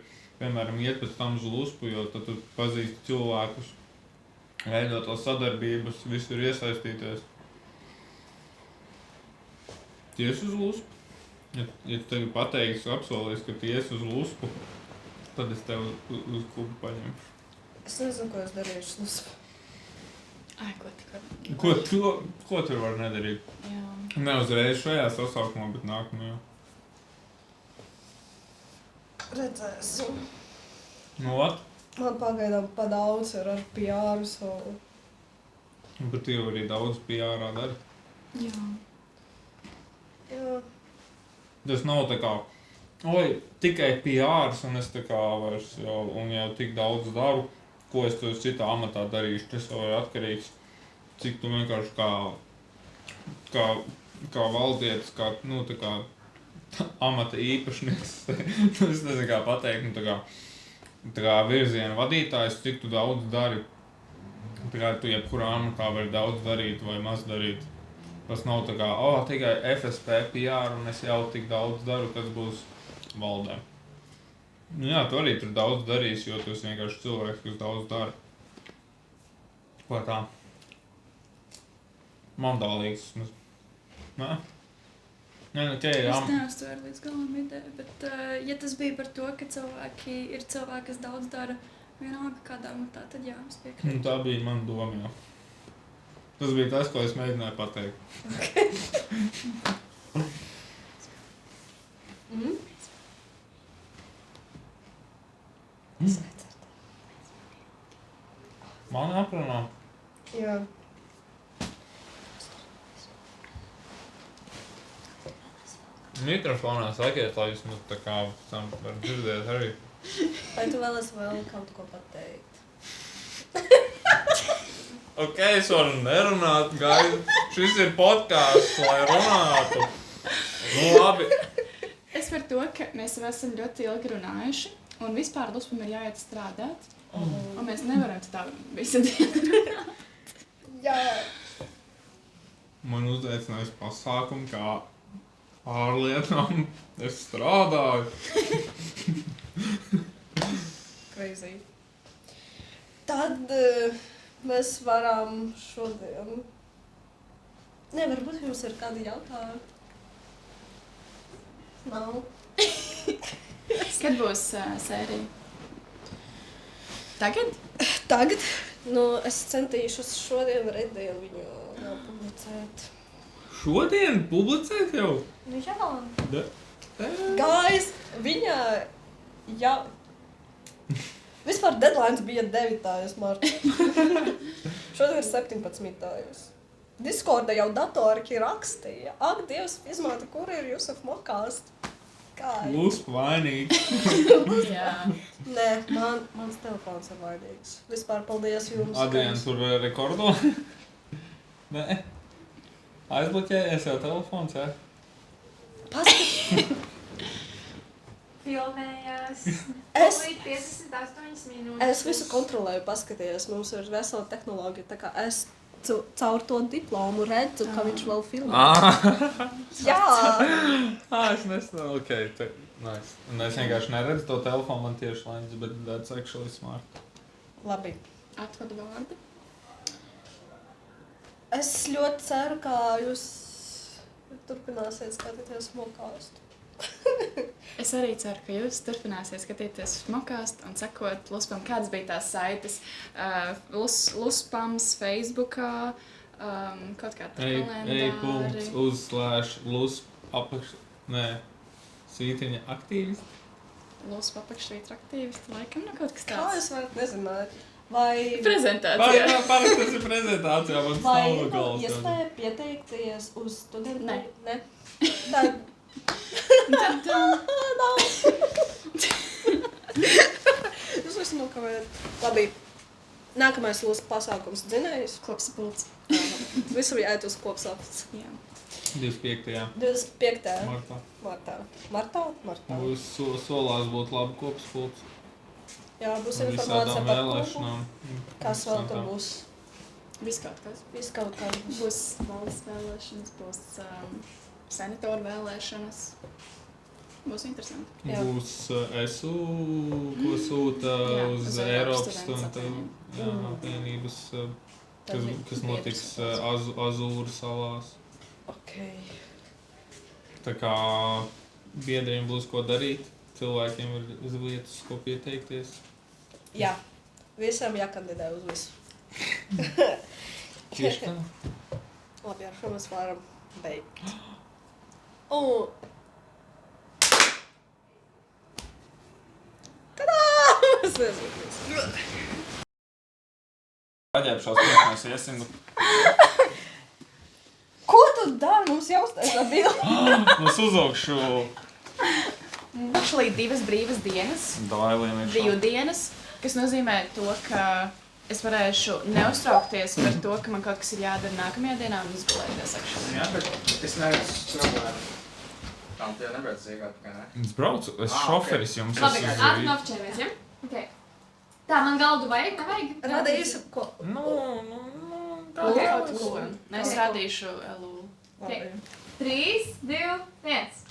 piemēram, iet pēc tam uz Luspu, jo tad tu pazīsti cilvēkus, veidot tās sadarbības, visur iesaistīties. Ties uz Luspu. Ja tu tevi pateiksi, apsolīs, ka ties uz Luspu, tad es tevi uz klubu paņemšu. Es nezinu, ko es darīšu uz Luspu. Ko tur var nedarīt? Jā. Ne uzreiz šajā sasaukumā, bet nākamajā. Redzēsim. Vat? Man pagaidām pa daudz ir ar PR savu. Bet tu jau arī daudz PR-ā dari. Jā. Jā. Tas nav tā kā, tikai PR-s un es tā kā vairs jau tik daudz daru, ko es to citā amatā darīšu. Tas jau ir atkarīgs, cik tu vienkārši kā valdietis, kā amata īpašnieks, es nezinu kā pateikt, tā kā virziena vadītājs, cik tu daudz dari. Tā kā tu jebkurā amatā vari daudz darīt vai maz darīt. Tas nav tā kā, tikai FSP PR un es jau tik daudz daru, kas būs valdē. Jā, tu arī tur daudz darīsi, jo tu esi vienkārši cilvēks, kas daudz dara. Ko tā? Mandālīgs. Nē? Nē, jā. Es neuztvēru līdz galam ideju, bet ja tas bija par to, ka ir cilvēki, kas daudz dara vienalga kādā amatā, tad jā, es piekrītu. Tā bija mana doma, jā. Tas bija tas, ko es mēģināju pateikt. Man aprunā. Jā. Mikrofonā sakiet, lai jūs tā kā tam var dzirdēt arī. Vai tu vēlies vēl kaut ko pateikt? Ok, es varu nerunāt, gaidu. Šis ir podcasts, lai runātu. Labi. Es par to, ka mēs jau esam ļoti ilgi runājuši, Un vispār Luspam ir jāiet strādāt. Un mēs nevaram tā visu dienu. Jā. Man uzaicinājis pasākumu, kā ārlietām es strādāju. Crazy. Tad mēs varam šodien... Nē, varbūt jums ir kādi jautājumi? Nav. Kad būs sērija? Tagad? Tagad, es centīšos šodien rītdien viņu vēl publicēt. Šodien publicēt jau? Jā. Guys, viņa jau... Vispār deadlines bija 9. martā. Šodien ir 17. Discorda jau datorki rakstīja. Ak, Dievs, izmāta, kur ir Jusuf Mokāst? Lusp vainīgs. Jā. Nē, mans telefons ir vainīgs. Vispār paldies jums. Adrians tur vēl rekordo? Nē. Aizbloķējies jau telefons, jā? Paskat, Filmējās. Es- 58 minūtes. es visu kontrolēju, paskaties, mums ir vesela tehnoloģija, tā kā es caur to diplomu redzu, ka viņš vēl filmē. Jā! Es nesmu, nice. Un es vienkārši neredzu to telefonu, man tieši lēņas, bet that's actually smart. Labi. Atvadu vārdu. Es ļoti ceru, ka jūs turpināsiet skatīties Mokāstu. Es arī ceru, ka jūs turpināsiet skatīties Mokāstu un sekot Luspam, kādas bija tās saites. Luspams Facebookā, kaut kā tā kalendāri. Svītriņa aktīvisti. Luspa apakšvītra aktīvisti, laikam, kaut kas Kā tāds. es varu nezināt? Vai Prezentācija. Parasti tas ir prezentācijā, man tas nav ir galvas. iespēja pieteikties uz studentu? Nē. Ne? Tad nav. Jūs visu nokavējat. Labi. Nākamais lūs pasākums dzinējus. Kopsapulcs. Visur jāiet uz kopsapulcs. Jā. 25. 25. martā. Martā? Būs solās būt labi kopspulks. Jā, būs Un informācija visādām par vēlēšanām. kas vēl tur būs. Viss kaut kas. Viss kaut kā būs. Būs valsts vēlēšanas, būs senatoru vēlēšanas. Būs interesanti. Jā. Būs ESU, ko sūta Jā, uz uz Eiropas Eiropas studentu studentu apvienības, Tad kas notiks Azūru salās. Ok. Tā kā biedriem būs ko darīt, cilvēkiem ir uz vietas, ko pieteikties. Jā. Visam jākandidē uz visu. Tieši tā. Labi, ar šo mēs varam beigt. Un... Tadā! Es nezinu. Paģēpšās pirms mēs iesim. Ko tu dari? Mums jāuztaisa bildi. Mums uzaugšu Actually, 2 brīvas dienas, dailiem iekšā. brīvdienas, kas nozīmē to, ka es varēšu neuztraukties par to, ka man kaut kas ir jādara nākamajā dienā un izgulēties. Jā, bet es neredzu problēmu. Tam tie nebrauc zīgāt, kā ne? Es braucu, es Ah, šoferis jums Labi, esmu ātri zīvi. nofčēmies, ja? Okay. Tā, man galdu vajag, nevajag? Radīsi ko? Kaut ko. Es rādīšu LU. Labi. 3, 2, 1.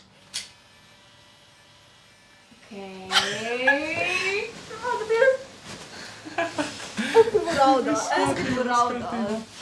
Okay. Es gribu raudāt.